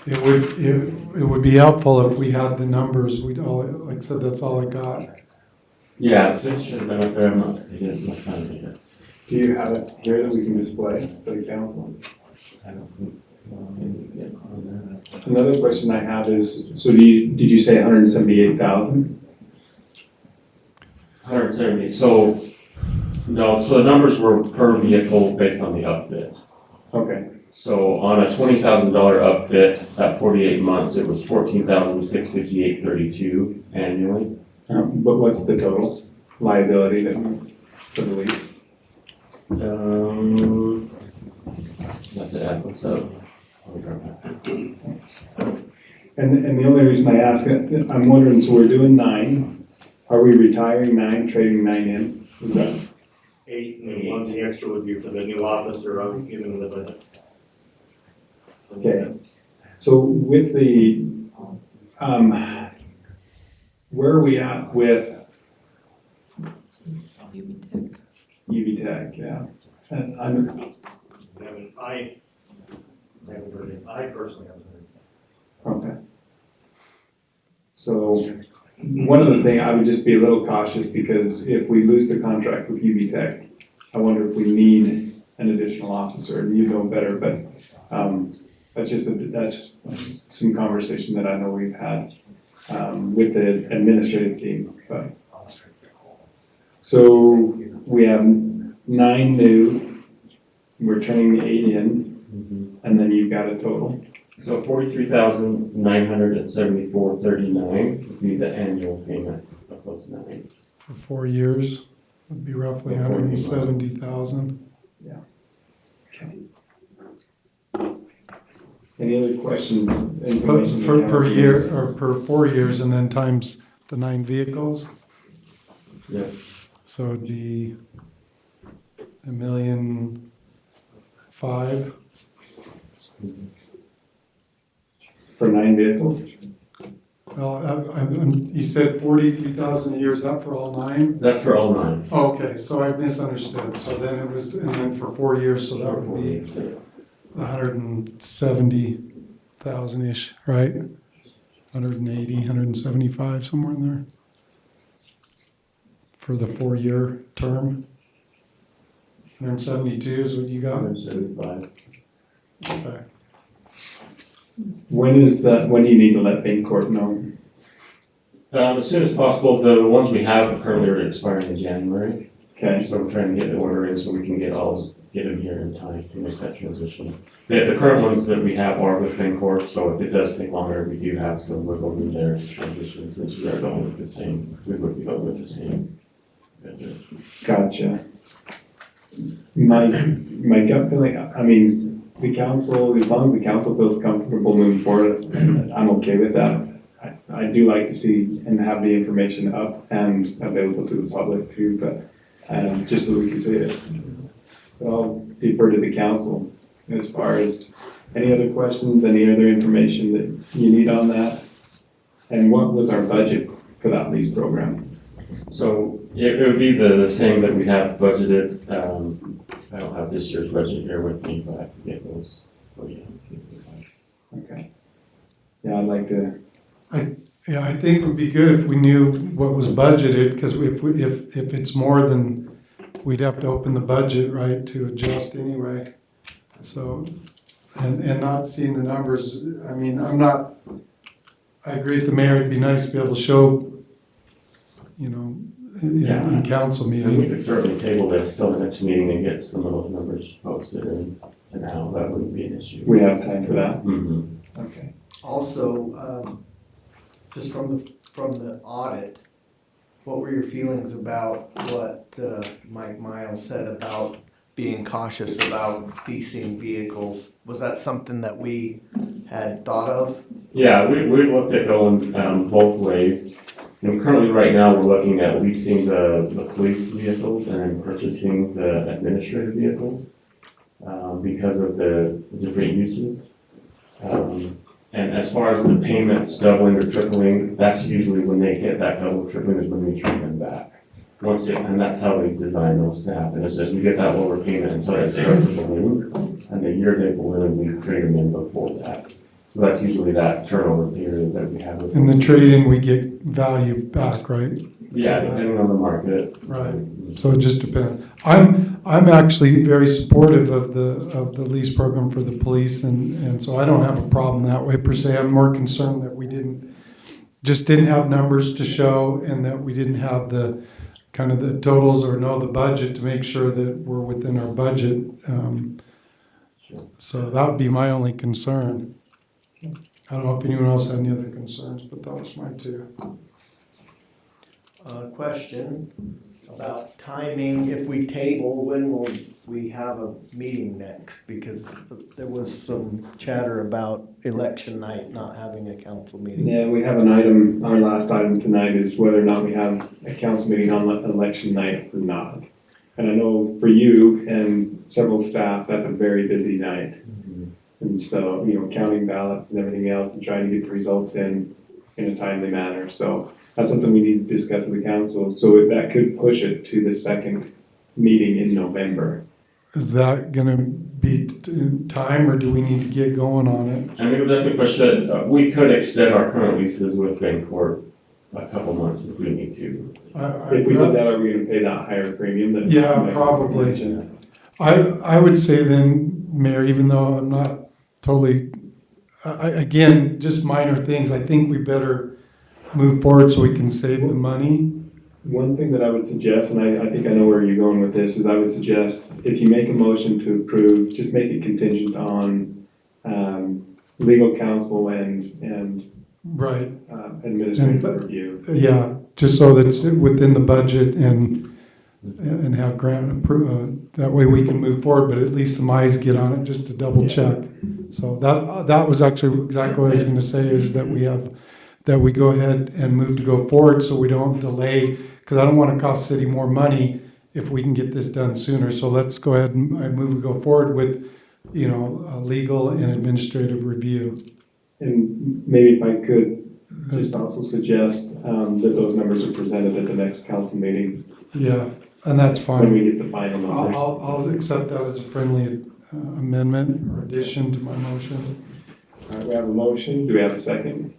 it would be helpful if we had the numbers. Like I said, that's all I got. Yeah, it should have been up there. I'm not, it must not be here. Do you have it here that we can display for the council? I don't think so. Yeah, on there. Another question I have is, so did you say 178,000? 170. So, no, so the numbers were per vehicle based on the upfit. Okay. So on a $20,000 upfit at 48 months, it was $14,658.32 annually. But what's the total liability for the lease? Have to add those up. And the only reason I ask, I'm wondering, so we're doing 9. Are we retiring 9, trading 9 in? Is that 8, and then one the extra would be for the new officer, I was given the budget. okay? So with the, where are we at with UV Tech? Yeah. And I haven't heard it. I personally haven't heard it. okay. So one of the things, I would just be a little cautious because if we lose the contract with UV Tech, I wonder if we need an additional officer, and you know better, but that's some conversation that I know we've had with the administrative team. But. So we have 9 new, we're turning 8 in, and then you've got a total. So $43,974.39 would be the annual payment of those 9. For 4 years, would be roughly 170,000. Yeah. Okay. Any other questions? Per year, or per 4 years, and then times the 9 vehicles? Yes. So it'd be $1,005,000. For 9 vehicles? Well, you said 42,000 a year, is that for all 9? That's for all 9. Oh, okay, so I misunderstood. So then it was, and then for 4 years, so that would be 170,000-ish, right? 180, 175, somewhere in there. For the 4-year term. 172 is what you got? 175. Okay. When do you need to let Bancorp know? As soon as possible. The ones we have currently are expiring in January. Okay. So we're trying to get the order in so we can get them here in time to make that transition. The current ones that we have are with Bancorp, so if it does take longer, we do have some wiggle room there to transition since we are going with the same, we would be going with the same vendor. Gotcha. My gut feeling, I mean, the council, as long as the council feels comfortable moving forward, I'm okay with that. I do like to see and have the information up and available to the public too, but just so we can see it. But I'll defer to the council as far as any other questions, any other information that you need on that. And what was our budget for that lease program? So it would be the same that we have budgeted. I don't have this year's budget here with me, but I can get those for you. Okay. Yeah, I'd like to, Yeah, I think it would be good if we knew what was budgeted, because if it's more than, we'd have to open the budget, right, to adjust anyway. So, and not seeing the numbers, I mean, I agree with the mayor, it'd be nice to be able to show, you know, in council And we meeting. could certainly table this till the next meeting and get some of those numbers posted and out. That wouldn't be an issue. we have time for that? Mm-hmm. Okay. Also, just from the audit, what were your feelings about what Mike Miles said about being cautious about leasing vehicles? Was that something that we had thought of? Yeah, we looked at going both ways. And currently, right now, we're looking at leasing the police vehicles and then purchasing the administrative vehicles because of the different uses. And as far as the payments doubling or tripling, that's usually when they hit that double or tripling is when we treat them back. And that's how we design those to happen, is that we get that lower payment until they start to balloon, and the year they balloon, we trade them in before that. So that's usually that turnover period that we have. In the trade-in, we get value back, right? Yeah, depending on the market. Right. So it just depends. I'm actually very supportive of the lease program for the police, and so I don't have a problem that way per se. I'm more concerned that we didn't have numbers to show, and that we didn't have the kind of the totals or know the budget to make sure that we're within our budget. So that would be my only concern. I don't know if anyone else had any other concerns, but that was mine too. Question about timing. If we table, when will we have a meeting next? Because there was some chatter about election night not having a council meeting. Yeah, we have an item, our last item tonight is whether or not we have a council meeting on election night or not. And I know for you and several staff, that's a very busy night. And so, counting ballots and everything else and trying to get the results in a timely manner. So that's something we need to discuss with the council. So that could push it to the second meeting in November. Is that gonna be time, or do we need to get going on it? I mean, we definitely push it. We could extend our current leases with Bancorp a couple months if we need to. If we did that, are we gonna pay that higher premium than? Yeah, probably. I would say then, Mayor, even though I'm not totally, again, just minor things, I think we better move forward so we can save the money. One thing that I would suggest, and I think I know where you're going with this, is I would suggest if you make a motion to approve, just make it contingent on legal counsel and Right. Administrative review. Yeah, just so that's within the budget and have grant that way we can move forward, but at least some eyes get on it just to double check. So that was actually exactly what I was gonna say, is that we go ahead and move to go forward so we don't delay, because I don't want to cost the city more money if we can get this done sooner. So let's go ahead and we go forward with, a legal and administrative review. And maybe if I could just also suggest that those numbers are presented at the next council meeting. Yeah, and that's fine. When we get the final numbers. I'll accept that as a friendly amendment or addition to my motion. All right, we have a motion. Do we have a second?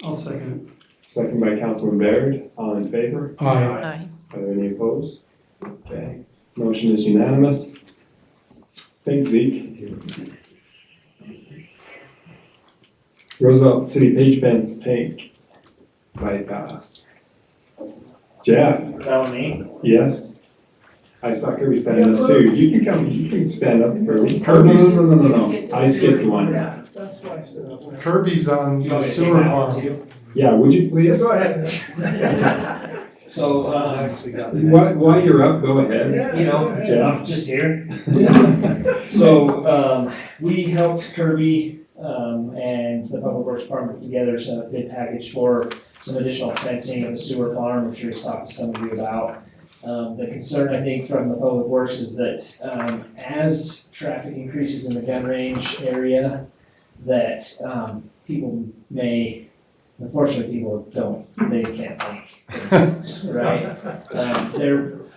I'll second it. Second by Councilman Baird. All in favor? Aye. Are there any opposed? Okay. Motion is unanimous. Thanks, Zeke. Roosevelt City Page Fence Tank bypass. Jeff? Is that on me? Yes. I saw Kirby standing up too. You can stand up, Kirby. Kirby, no. I skipped one. Yeah, that's why I stood up. Kirby's on the sewer farm. Yeah, would you please? Go ahead. So, While you're up, go ahead. Jeff, I'm just here. So, we helped Kirby, and the Public Works Department put together a bid package for some additional fencing at the sewer farm, which we've talked to some of you about. The concern, I think, from the Public Works is that as traffic increases in the gun range area, that people may unfortunately, people they can't think, right?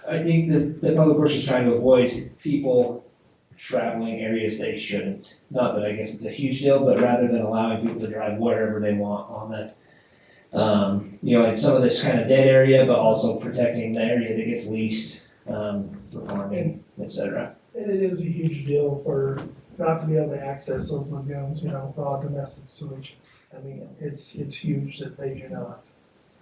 I think the public works is trying to avoid people traveling areas they shouldn't. Not that I guess it's a huge deal, but rather than allowing people to drive wherever they want on the, in some of this kind of dead area, but also protecting the area that gets leased, for farming, et cetera. And it is a huge deal for not to be able to access those lagoons, raw domestic sewage. I mean, it's huge that they do not.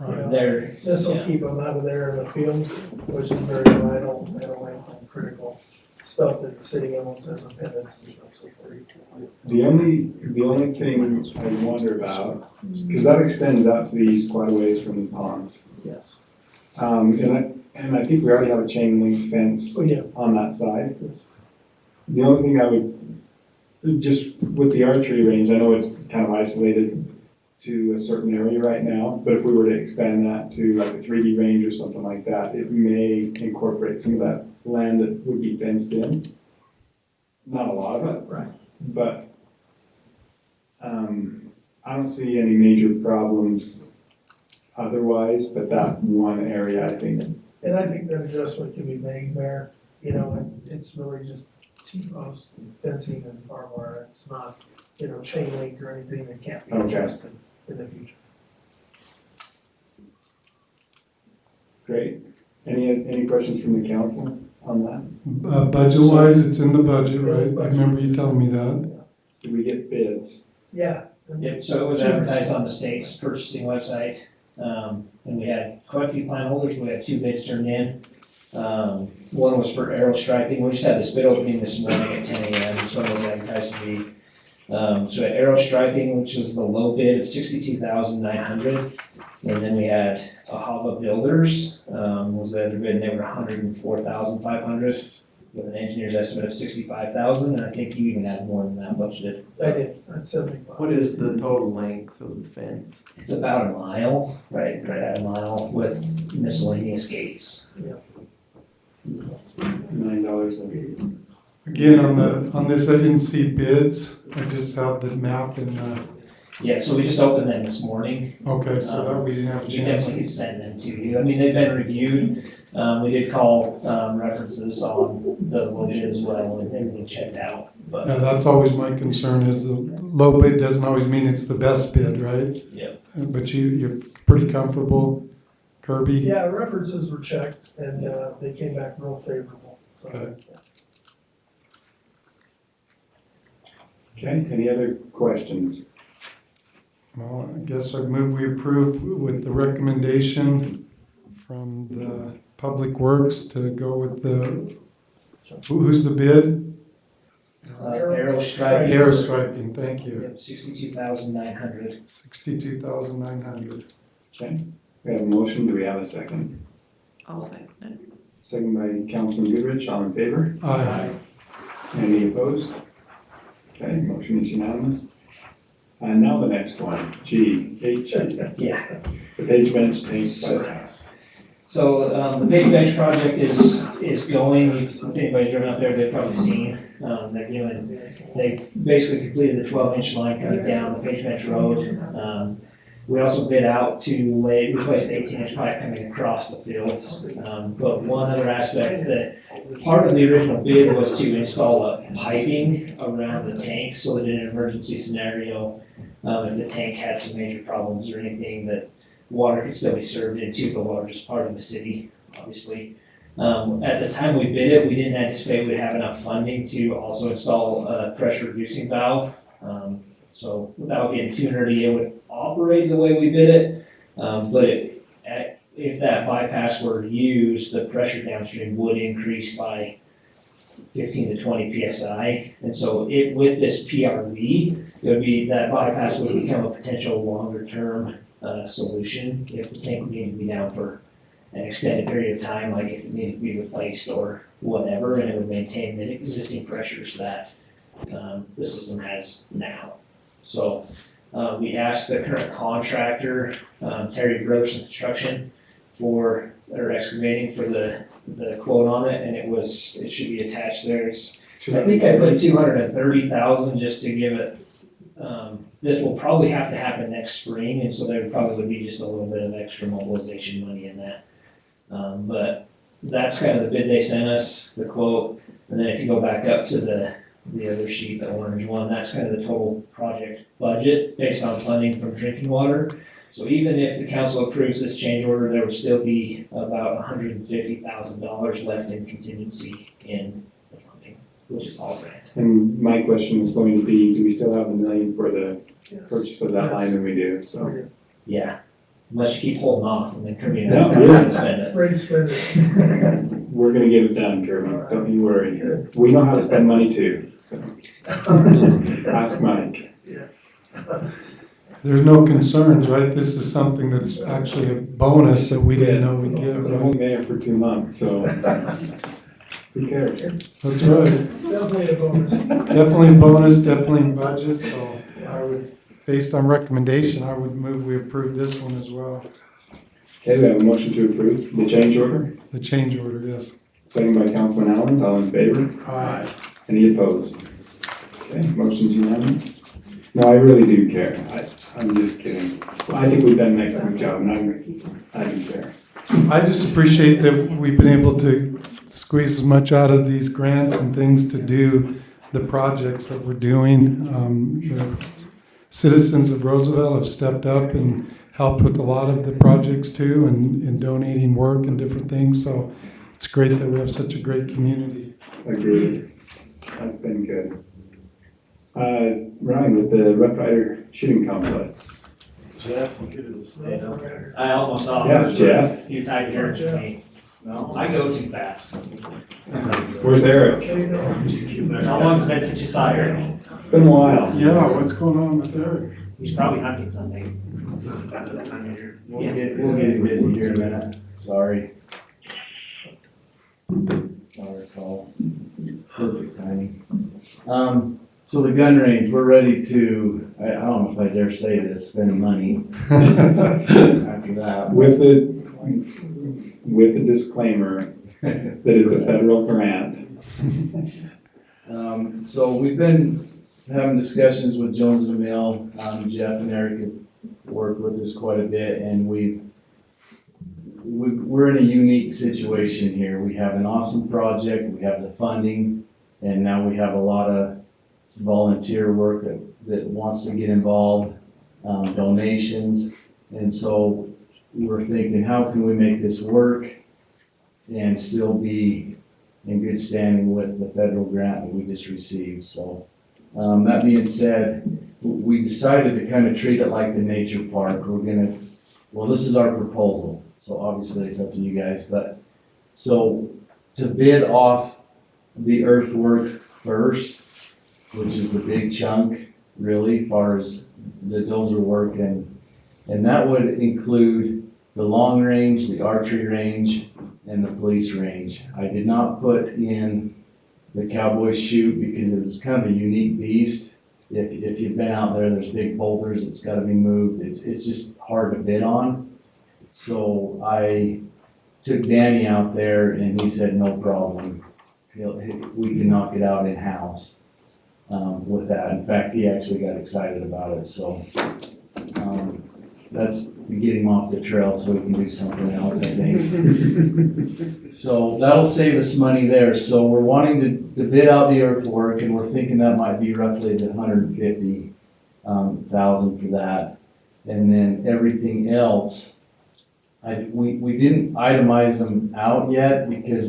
This will keep them out of there in the fields, which is very vital, and away from critical stuff that the city owns as impediments and stuff, so for you. The only thing I wonder about, because that extends out to the east quite a ways from the ponds. Yes. And I think we already have a chain link fence on that side. The only thing I would, just with the archery range, I know it's kind of isolated to a certain area right now, but if we were to expand that to like a 3D range or something like that, it may incorporate some of that land that would be fenced in. Not a lot of it. Right. But I don't see any major problems otherwise, but that one area, I think. And I think that adjustment can be made, Mayor. It's really just T-post fencing and barbed wire. It's not, chain link or anything that can't be adjusted in the future. Great. Any questions from the council on that? Budget-wise, it's in the budget, right? I remember you telling me that. Did we get bids? Yeah. Yep, so it was advertised on the state's purchasing website, and we had quite a few plan holders, we had 2 bids turned in. One was for aero striping, we just had this bid opening this morning at 10 a.m., this one was advertised to be. So we had aero striping, which was the low bid of $62,900, and then we had Ahava Builders, was the other bid, and they were $104,500, with an engineer's estimate of $65,000, and I think you even had more than that budgeted. I did, that's 75. What is the total length of the fence? It's about a mile, right at a mile with miscellaneous gates. $9. Again, on this, I didn't see bids, I just have the map and, Yeah, so we just opened them this morning. okay, so that we didn't have a We chance. definitely could send them to you. I mean, they've been reviewed. We did call, references on the low bid as well, and everything checked out, but. Yeah, that's always my concern, is the low bid doesn't always mean it's the best bid, right? Yep. But you're pretty comfortable, Kirby? Yeah, references were checked, and they came back real favorable, so. Okay. Okay, any other questions? Well, I guess I'd move we approve with the recommendation from the Public Works to go with who's the bid? Aero striping. Aero striping, thank you. Yep, $62,900. $62,900. Okay, we have a motion, do we have a second? I'll second it. Second by Councilman Goodrich, all in favor? Aye. Any opposed? Okay, motion is unanimous. And now the next one, G, H, Yeah. the page bench tank bypass. So, the Page Bench project is going, if anybody's driven up there, they've probably seen, they've basically completed the 12-inch line coming down the Page Bench Road. We also bid out to replace the 18-inch pipe coming across the fields. But one other aspect that, part of the original bid was to install a piping around the tank so that in an emergency scenario, if the tank had some major problems or anything, that water could still be served into the largest part of the city, obviously. At the time we bid it, we didn't anticipate we'd have enough funding to also install a pressure reducing valve. So without getting too nerdy, it would operate the way we bid it, but if that bypass were used, the pressure downstream would increase by 15 to 20 psi. And so with this PRV, it would be, that bypass would become a potential longer term solution if the tank would need to be down for an extended period of time, like if it needed to be replaced or whatever, and it would maintain the existing pressures that the system has now. So we asked the current contractor, Terry Brothers Construction, for their excavating for the quote on it, and it should be attached there. I think I put 230,000 just to give it This will probably have to happen next spring, and so there probably would be just a little bit of extra mobilization money in that. But that's kind of the bid they sent us, the quote, and then if you go back up to the other sheet, the orange one, that's kind of the total project budget based on funding from drinking water. So even if the council approves this change order, there would still be about $150,000 left in contingency in the funding, which is all grant. And my question is going to be, do we still have the million for the purchase of that line? And we do, so. Yeah, unless you keep holding off and then Kirby and I can spend it. Ready to spend it. We're gonna get it done, Kirby, don't you worry. We know how to spend money too, so. Ask Mike. There's no concerns, right? This is something that's actually a bonus that we didn't know we'd get, I was right? only there for 2 months, so. Who cares? That's right. Definitely a bonus. Definitely a bonus, definitely in budget, so I would, based on recommendation, I would move we approve this one as well. Okay, we have a motion to approve the change order. The change order, yes. Second by Councilman Allen, all in favor? Aye. Any opposed? Okay, motion's unanimous. No, I really do care. I'm just kidding. I think we've done an excellent job, and I do care. I just appreciate that we've been able to squeeze as much out of these grants and things to do the projects that we're doing. The citizens of Roosevelt have stepped up and helped with a lot of the projects too, and donating work and different things. So it's great that we have such a great community. Agreed. That's been good. Ryan, with the Rough Rider shooting complex. Jeff, you could have stayed up there. I almost offered. Yeah, Jeff. You tied here to me. No, I go too fast. Where's Eric? How long's it been since you saw Eric? It's been a while. Yeah, what's going on with Eric? He's probably hunting something. We'll get him busy here in a minute, sorry. I'll recall. Perfect timing. So the gun range, we're ready to, I don't know if I dare say this, spend money after that. With the disclaimer that it's a federal grant. So we've been having discussions with Jones and Mill. Jeff and Eric have worked with us quite a bit, and we're in a unique situation here. We have an awesome project, we have the funding, and now we have a lot of volunteer work that wants to get involved, donations. And so we're thinking, how can we make this work and still be in good standing with the federal grant that we just received? So that being said, we decided to kind of treat it like the nature park. This is our proposal, so obviously it's up to you guys, but so to bid off the earthwork first, which is the big chunk, really, as far as the dozer work, and that would include the long range, the archery range, and the police range. I did not put in the cowboy chute because it was kind of a unique beast. If you've been out there, there's big boulders, it's gotta be moved, it's just hard to bid on. So I took Danny out there and he said, no problem, we can knock it out in-house. With that. In fact, he actually got excited about it, so that's to get him off the trail so he can do something else, I think. So that'll save us money there. So we're wanting to bid out the earthwork, and we're thinking that might be roughly the $150,000 for that. And then everything else, we didn't itemize them out yet because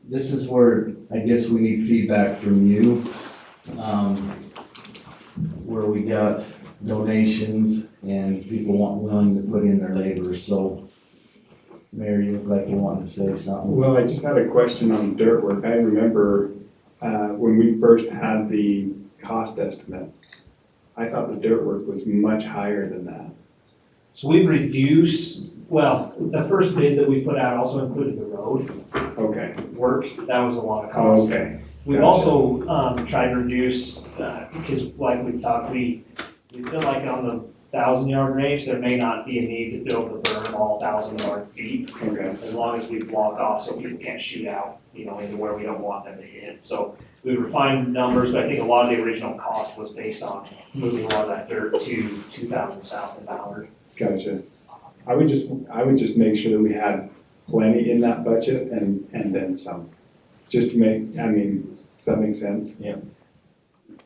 this is where I guess we need feedback from you, where we got donations and people willing to put in their labor. So, Mayor, you look like you wanted to say something. Well, I just had a question on dirt work. I remember when we first had the cost estimate, I thought the dirt work was much higher than that. So we've reduced, the first bid that we put out also included the road. Okay. Work, that was a lot of cost. Okay. We've also tried to reduce, because like we've talked, we feel like on the 1,000-yard range, there may not be a need to build the berm all 1,000 yards deep. Okay. As long as we block off so people can't shoot out, into where we don't want them to hit. So we refined numbers, but I think a lot of the original cost was based on moving a lot of that dirt to 2000 South and Ballard. Gotcha. I would just make sure that we had plenty in that budget and then some. Just to make, does that make sense? Yeah.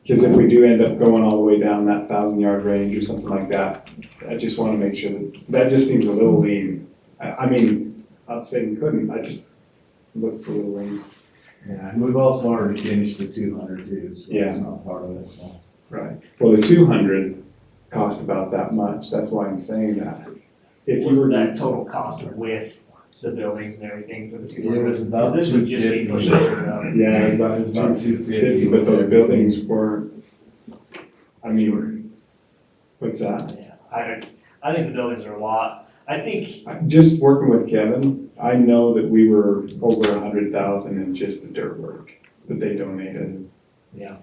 Because if we do end up going all the way down that 1,000-yard range or something like that, I just want to make sure that just seems a little lean. Not saying we couldn't, it looks a little lean. Yeah, and we've also already finished the 200 too, so Yeah. that's not part of it, so. Right. Well, the 200 cost about that much, that's why I'm saying that. If you were that total cost with the buildings and everything for the two. It was about This would just be for 250. sure. Yeah, it was about 250, but those buildings were, what's that? Yeah, I think the buildings are a lot. I think, Just working with Kevin, I know that we were over 100,000 in just the dirt work that they donated. yeah,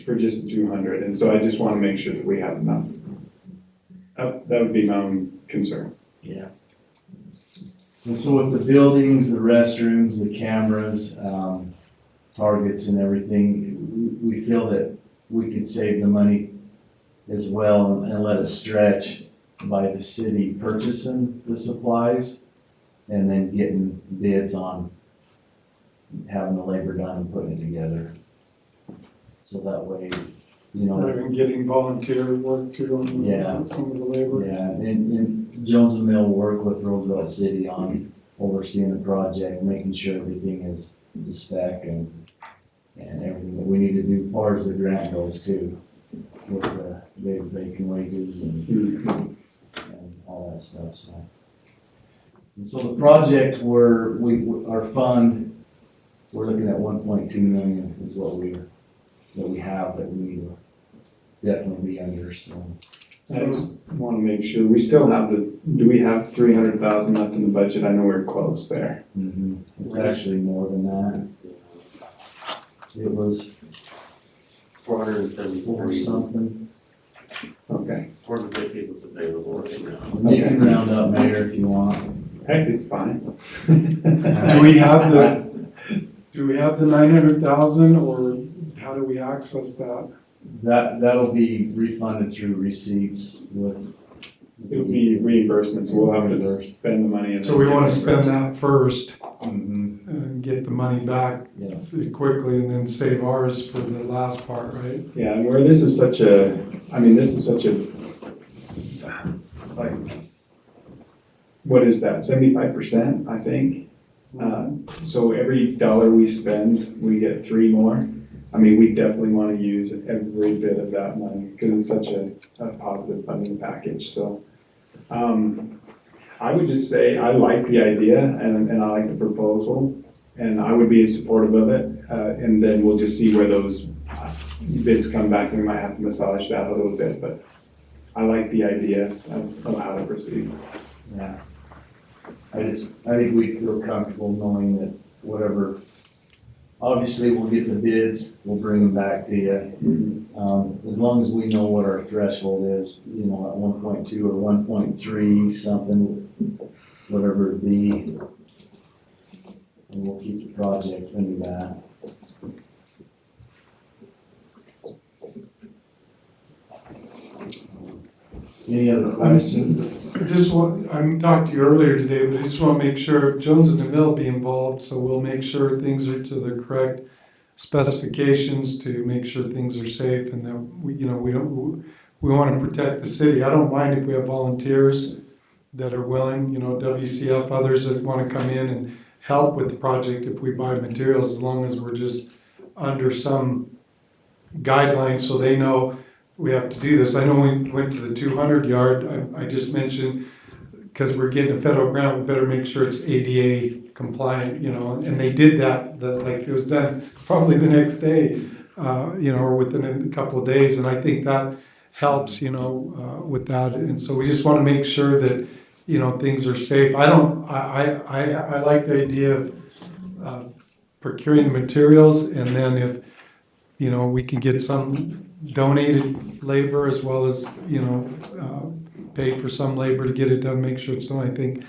For just the 200, and so I just want to make sure that we have enough. That would be my own concern. yeah. And so with the buildings, the restrooms, the cameras, targets and everything, we feel that we could save the money as well and let it stretch by the city purchasing the supplies and then getting bids on having the labor done and putting it together. So that way, Or even getting volunteer work too on Yeah. some of the labor. Yeah, and Jones and Mill work with Roosevelt City on overseeing the project, making sure everything is to spec and everything that we need to do as far as the grant goes too, with the bacon wages and all that stuff, so. And so the project our fund, we're looking at 1.2 million is what we have that we need to definitely be under, so. I just want to make sure, we still have do we have 300,000 left in the budget? I know we're close there. It's actually more than that. It was 474 something. Okay. 450 was available right now. You can round up, Mayor, if you want. Heck, it's fine. Do we have the 900,000 or how do we access that? That'll be refunded through receipts with. It'll be reimbursement, so we'll have to spend the money. And So we want to spend that first Mm-hmm. and get the money back quickly and then save ours for the last part, right? Yeah, and where this is such a, like, what is that, 75%, I think? So every dollar we spend, we get 3 more. We definitely want to use every bit of that money because it's such a positive funding package, so. I would just say I like the idea and I like the proposal and I would be supportive of it. And then we'll just see where those bids come back and we might have to massage that a little bit, but I like the idea of how to proceed. Yeah. I think we feel comfortable knowing that whatever, obviously we'll get the bids, we'll bring them back to you. As long as we know what our threshold is, at 1.2 or 1.3, something, whatever it be. And we'll keep the project under that. Any other questions? I talked to you earlier today, but I just want to make sure Jones and the Mill be involved, so we'll make sure things are to the correct specifications to make sure things are safe and that we want to protect the city. I don't mind if we have volunteers that are willing, WCF, others that want to come in and help with the project if we buy materials, as long as we're just under some guidelines so they know we have to do this. I know we went to the 200 yard, I just mentioned, because we're getting a federal grant, we better make sure it's ADA compliant, and they did that, it was done probably the next day, or within a couple of days, and I think that helps, with that, and so we just want to make sure that, things are safe. I like the idea of procuring the materials, and then if, we can get some donated labor as well as, pay for some labor to get it done, make sure it's done. I think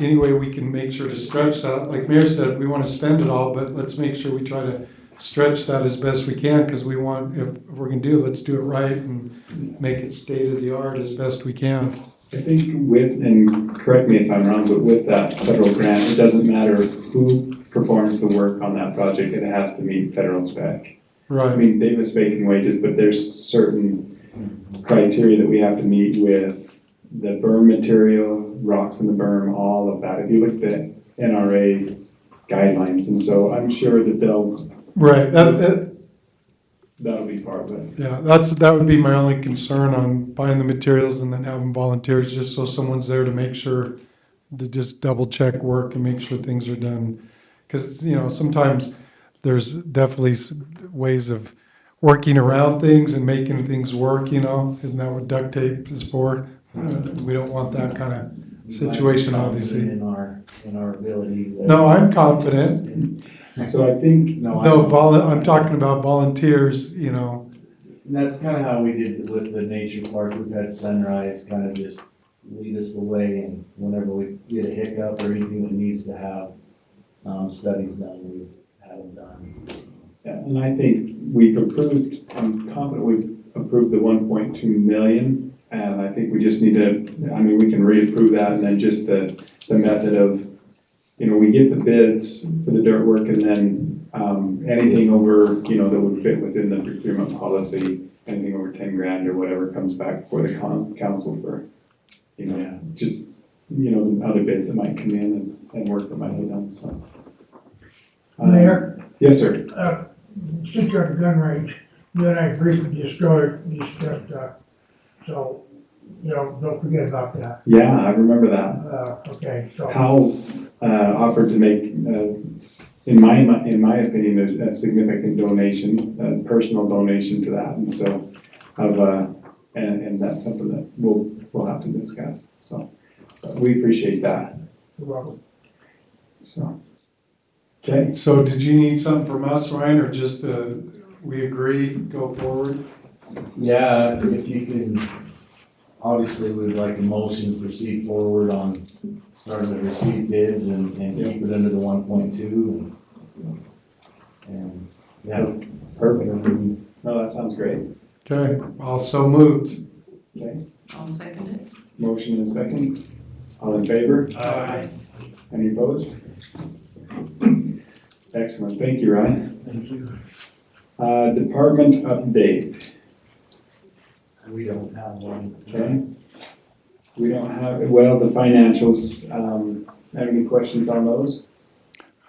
any way we can make sure to stretch that, like Mayor said, we want to spend it all, but let's make sure we try to stretch that as best we can, because we want, if we're gonna do it, let's do it right and make it state of the art as best we can. I think with, and correct me if I'm wrong, but with that federal grant, it doesn't matter who performs the work on that project, it has to meet federal spec. I Right, mean, Davis Bacon wages, but there's certain criteria that we have to meet with the berm material, rocks in the berm, all of that. If you look at NRA guidelines, and so I'm sure that right, that'll be part of it. yeah, that would be my only concern on buying the materials and then having volunteers, just so someone's there to make sure, to just double check work and make sure things are done. Because, you know, sometimes there's definitely ways of working around things and making things work, you know? Isn't that what duct tape is for? We don't want that kind of situation, obviously. In our abilities. No, I'm confident. So I think, No, I'm talking about volunteers, you know. And that's kind of how we did with the nature park. We've had Sunrise kind of just lead us the way, and whenever we get a hiccup or anything that needs to have studies done, we have them done. yeah, and I think we've approved, I'm confident we've approved the 1.2 million. And I think we just need to, I mean, we can reapprove that, and then just the method of, you know, we get the bids for the dirt work, and then anything over, you know, that would fit within the procurement policy, anything over 10 grand or whatever comes back before the council for, you know, just, you know, other bids that might come in and work that might be done, so. Mayor? Yes, sir. Since you're at the gun range, you and I briefly discussed, so, you know, don't forget about that. Yeah, I remember that. Okay, so. Hal offered to make, in my opinion, a significant donation, a personal donation to that, and so, and that's something that we'll have to discuss, so. But we appreciate that, You're welcome. so. Okay. So did you need something from us, Ryan, or just, we agree, go forward? Yeah, if you can, obviously, we'd like a motion to proceed forward on starting to receive bids and keep it under the 1.2 and yeah. Perfect. No, that sounds great. Okay, also moved. Okay, I'll second it. motion and second. All in favor? Aye. Any opposed? Excellent, thank you, Ryan. Thank you. Department update. We don't have one. Okay. We don't have, well, the financials, have any questions on those?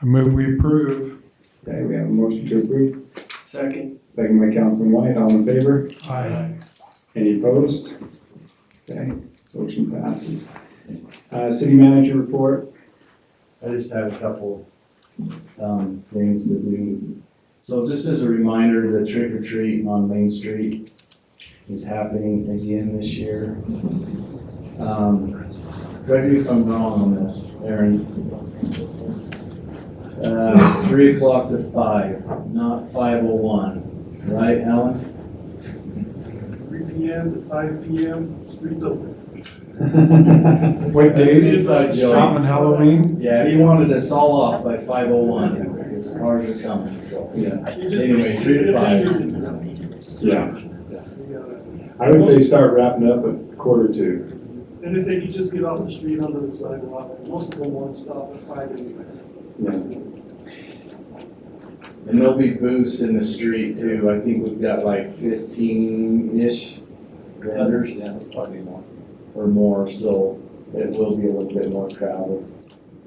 I move we approve. Okay, we have a motion to approve. Second. Second by Councilman White, all in favor? Aye. Any opposed? Okay, motion passes. City manager report. I just have a couple things to do. So just as a reminder, the trick or treat on Main Street is happening again this year. Correct me if I'm wrong on this, Aaron. 3 o'clock to 5, not 5:01, right, Alan? 3 p.m. to 5 p.m., streets open. What That's day an is inside it? joke. On Halloween? Yeah, he wanted us all off by 5:01 because cars are coming, so. Yeah. Anyway, 3 to 5. Yeah. I would say start wrapping up at 1:45. And if they could just get off the street onto the sidewalk, most of them won't stop at 5 anyway. Yeah. And there'll be booths in the street too. I think we've got like 15-ish vendors. Yeah, probably more. Or more, so it will be a little bit more crowded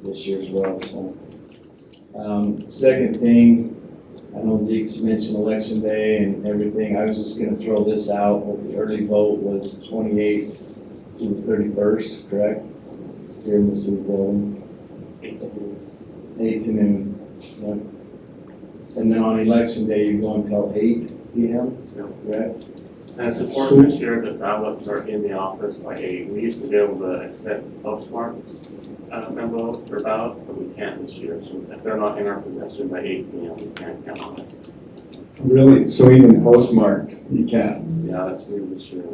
this year as well, so. Second thing, I know Zeke's mentioned election day and everything. I was just gonna throw this out. The early vote was 28th to the 31st, correct? Here in the city building. 8 to noon. Yeah. And then on election day, you go until 8 p.m., correct? And it's important this year that ballots are in the office by 8. We used to be able to accept postmarked envelopes or ballots, but we can't this year. So if they're not in our possession by 8 p.m., we can't count on it. Really? So even postmarked, you can't? Yeah, that's weird this year.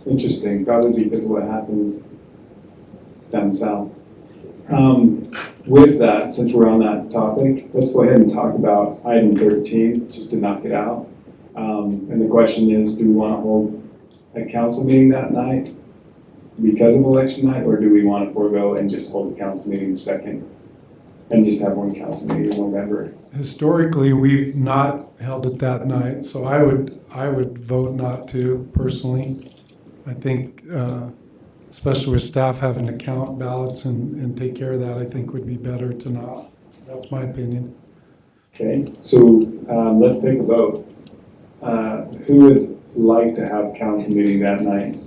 Interesting, probably because of what happened down south. With that, since we're on that topic, let's go ahead and talk about item 13, just to knock it out. And the question is, do we want to hold a council meeting that night because of election night, or do we want to forego and just hold the council meeting the second and just have one council meeting in November? Historically, we've not held it that night, so I would vote not to personally. I think, especially with staff having to count ballots and take care of that, I think would be better to not. That's my opinion. Okay, so let's take a vote. Who would like to have council meeting that night?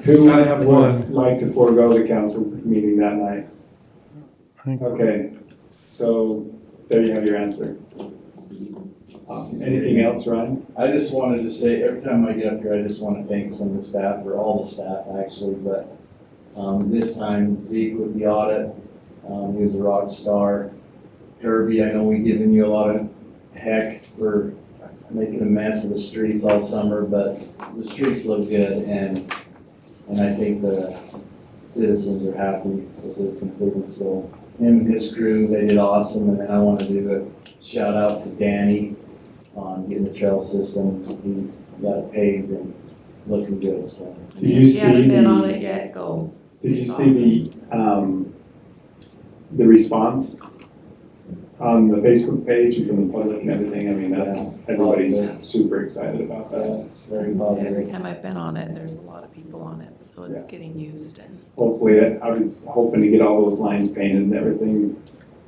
Who Gotta have would one. like to forego the council meeting that night? I think- Okay, so there you have your answer. Awesome. Anything else, Ryan? I just wanted to say, every time I get up here, I just want to thank some of the staff, or all the staff actually, but this time Zeke with the audit, he was a rock star. Kirby, I know we've given you a lot of heck for making a mess of the streets all summer, but the streets look good, and I think the citizens are happy with the completeness. So him and his crew, they did awesome, and then I want to do a shout out to Danny on getting the trail system. He got it paved and looking good, so. Did you If see you haven't been the- on it yet, go. Did you see the response on the Facebook page and from the public and everything? I mean, that's, everybody's super excited about that. It's very positive. Every time I've been on it, there's a lot of people on it, so it's Yeah. getting used and. Hopefully, I was hoping to get all those lines painted and everything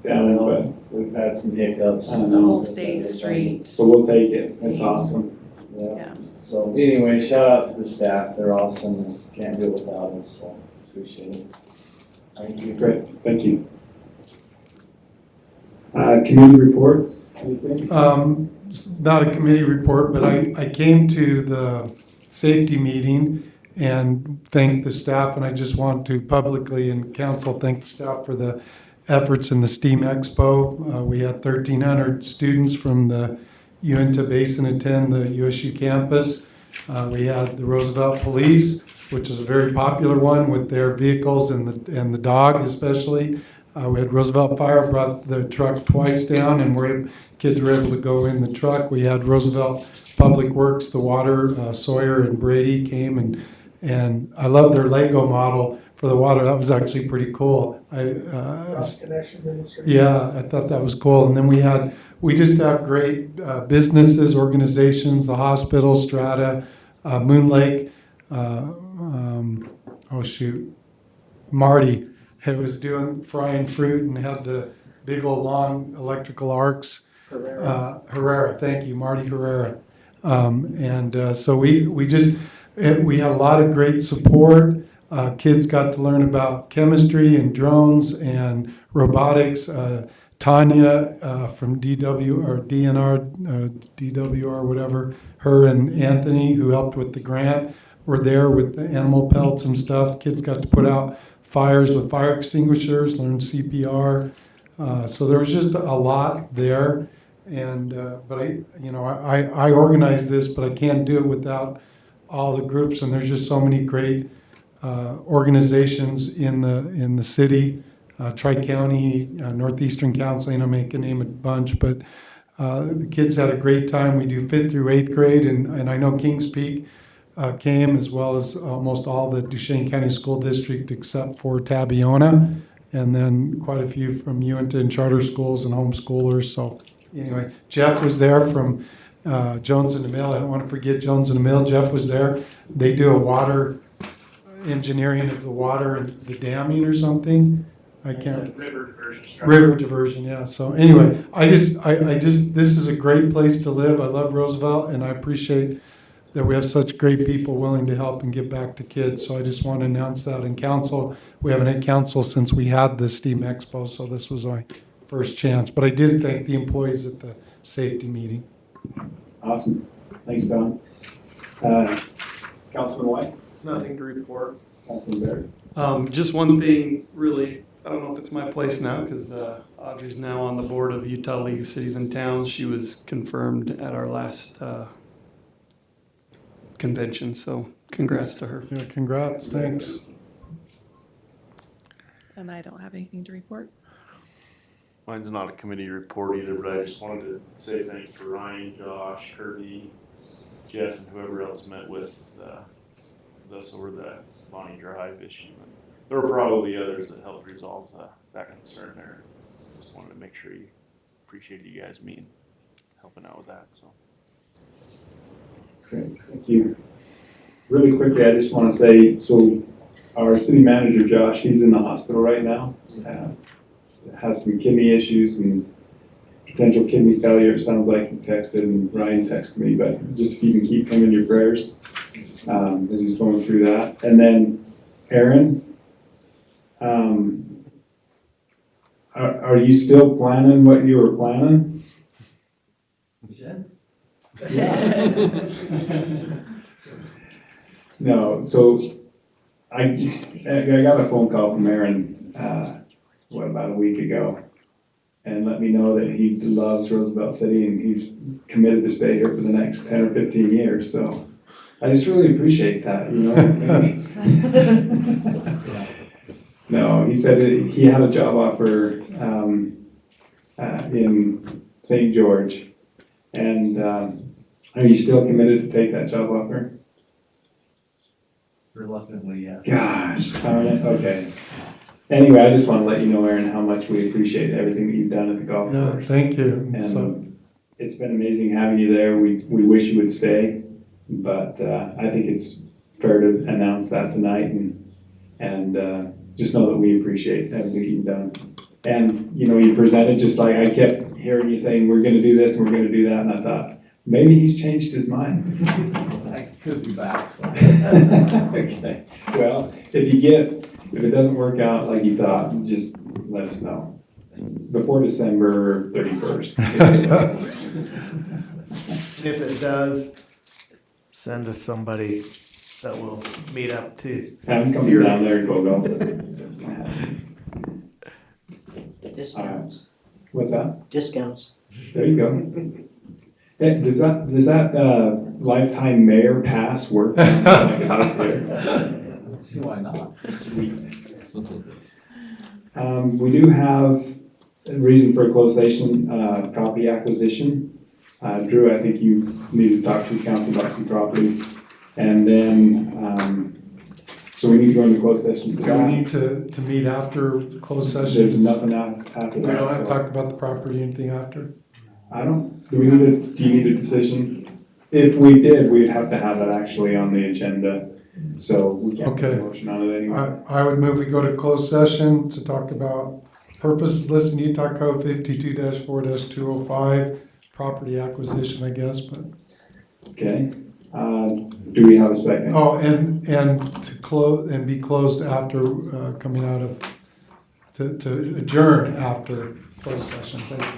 down, but We've had some hiccups. I The know. whole state street. So we'll take it. It's awesome. Yeah. So anyway, shout out to the staff. They're awesome, and can't do it without them, so appreciate it. Thank you. Great, thank you. Community reports, anything? Not a committee report, but I came to the safety meeting and thank the staff, and I just want to publicly in council thank the staff for the efforts in the STEAM Expo. We had 1,300 students from the Uinta Basin attend the USU campus. We had the Roosevelt Police, which is a very popular one with their vehicles and the dog especially. We had Roosevelt Fire brought the truck twice down, and kids were able to go in the truck. We had Roosevelt Public Works, the water, Sawyer and Brady came, and I love their Lego model for the water. That was actually pretty cool. Cross connection demonstration. Yeah, I thought that was cool. And then we just have great businesses, organizations, the hospital, Strata, Moon Lake, Marty was doing frying fruit and had the big old long electrical arcs. Herrera, thank you, Marty Herrera. So we had a lot of great support. Kids got to learn about chemistry and drones and robotics. Tanya from DW or DNR, DWR, whatever, her and Anthony, who helped with the grant, were there with the animal pelts and stuff. Kids got to put out fires with fire extinguishers, learn CPR. So there was just a lot there. But I organized this, but I can't do it without all the groups. And there's just so many great organizations in the city, Tri-County, Northeastern Counseling. I can name a bunch, but the kids had a great time. We do 5th through 8th grade, and I know Kings Peak came, as well as almost all the Duchesne County School District except for Tabiona, and then quite a few from Uinta and charter schools and homeschoolers. So anyway, Jeff was there from Jones and the Mill. I don't want to forget Jones and the Mill. Jeff was there. They do a water engineering of the water and the damming or something. I can't. River diversion. River diversion, yeah. So anyway, I just, this is a great place to live. I love Roosevelt, and I appreciate that we have such great people willing to help and give back to kids. So I just want to announce that in council. We haven't had council since we had the STEAM Expo, so this was our first chance. But I did thank the employees at the safety meeting. Awesome. Thanks, Don. Councilman White? Nothing to report. Councilman Barrett? Just one thing, really, I don't know if it's my place now, because Audrey's now on the board of Utah League of Cities and Towns. She was confirmed at our last convention, so Congrats to her. Yeah, congrats, thanks. And I don't have anything to report. Mine's not a committee report either, but I just wanted to say thanks to Ryan, Josh, Kirby, Jeff, and whoever else met with us over the Bonnie Drive issue. And there were probably others that helped resolve that concern there. Just wanted to make sure you appreciated you guys meeting, helping out with that. So. Great, thank you. Really quickly, I just want to say, so our city manager, Josh, he's in the hospital right now. Has some kidney issues and potential kidney failure, it sounds like. He texted, and Ryan texted me, but just if you can keep him in your prayers as he's going through that. And then Aaron, are you still planning what you were planning? Yes. No, so I got a phone call from Aaron, about a week ago, and let me know that he loves Roosevelt City and he's committed to stay here for the next 10 or 15 years. So I just really appreciate that, you know. No, he said he had a job offer in St. George, and are you still committed to take that job offer? Reluctantly, yes. Gosh, darn it. Okay. Anyway, I just want to let you know, Aaron, how much we appreciate everything that you've done at the golf course. Thank you. And it's been amazing having you there. We wish you would stay, but I think it's fair to announce that tonight, and just know that we appreciate everything you've done. And you know, you presented just like I kept hearing you saying, we're going to do this and we're going to do that, and I thought maybe he's changed his mind. I could be back. So. Okay. Well, if it doesn't work out like you thought, just let us know before December 31st. If it does, send us somebody that will meet up too. Have him coming down there and go golf. So it's gonna happen. Discounts. What's that? Discounts. There you go. Hey, does that lifetime mayor pass work like it does here? Let's see why not. Sweet. We do have a reason for a closed session, property acquisition. Drew, I think you need to talk to the council about some property. And then, so we need to go into closed session for Do that. we need to meet after closed session? There's nothing after We that. don't have to so- talk about the property, anything after? do you need a decision? If we did, we'd have to have it actually on the agenda, so we can't put a motion on it anyway. I would move we go to closed session to talk about purpose in Utah Code 52-4-205, property acquisition, I guess, but. Okay, do we have a second? Oh, and to close, and be closed after, coming out of, to adjourn after closed session, thank you.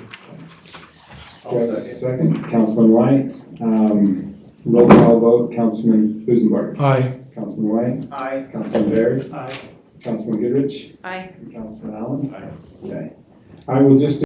Do I have a second? Councilman White, roll call vote, Councilman Busenbarger. Aye. Councilman White. Aye. Councilman Baird. Aye. Councilman Goodrich. Aye. Councilman Allen. Aye. Okay. I will just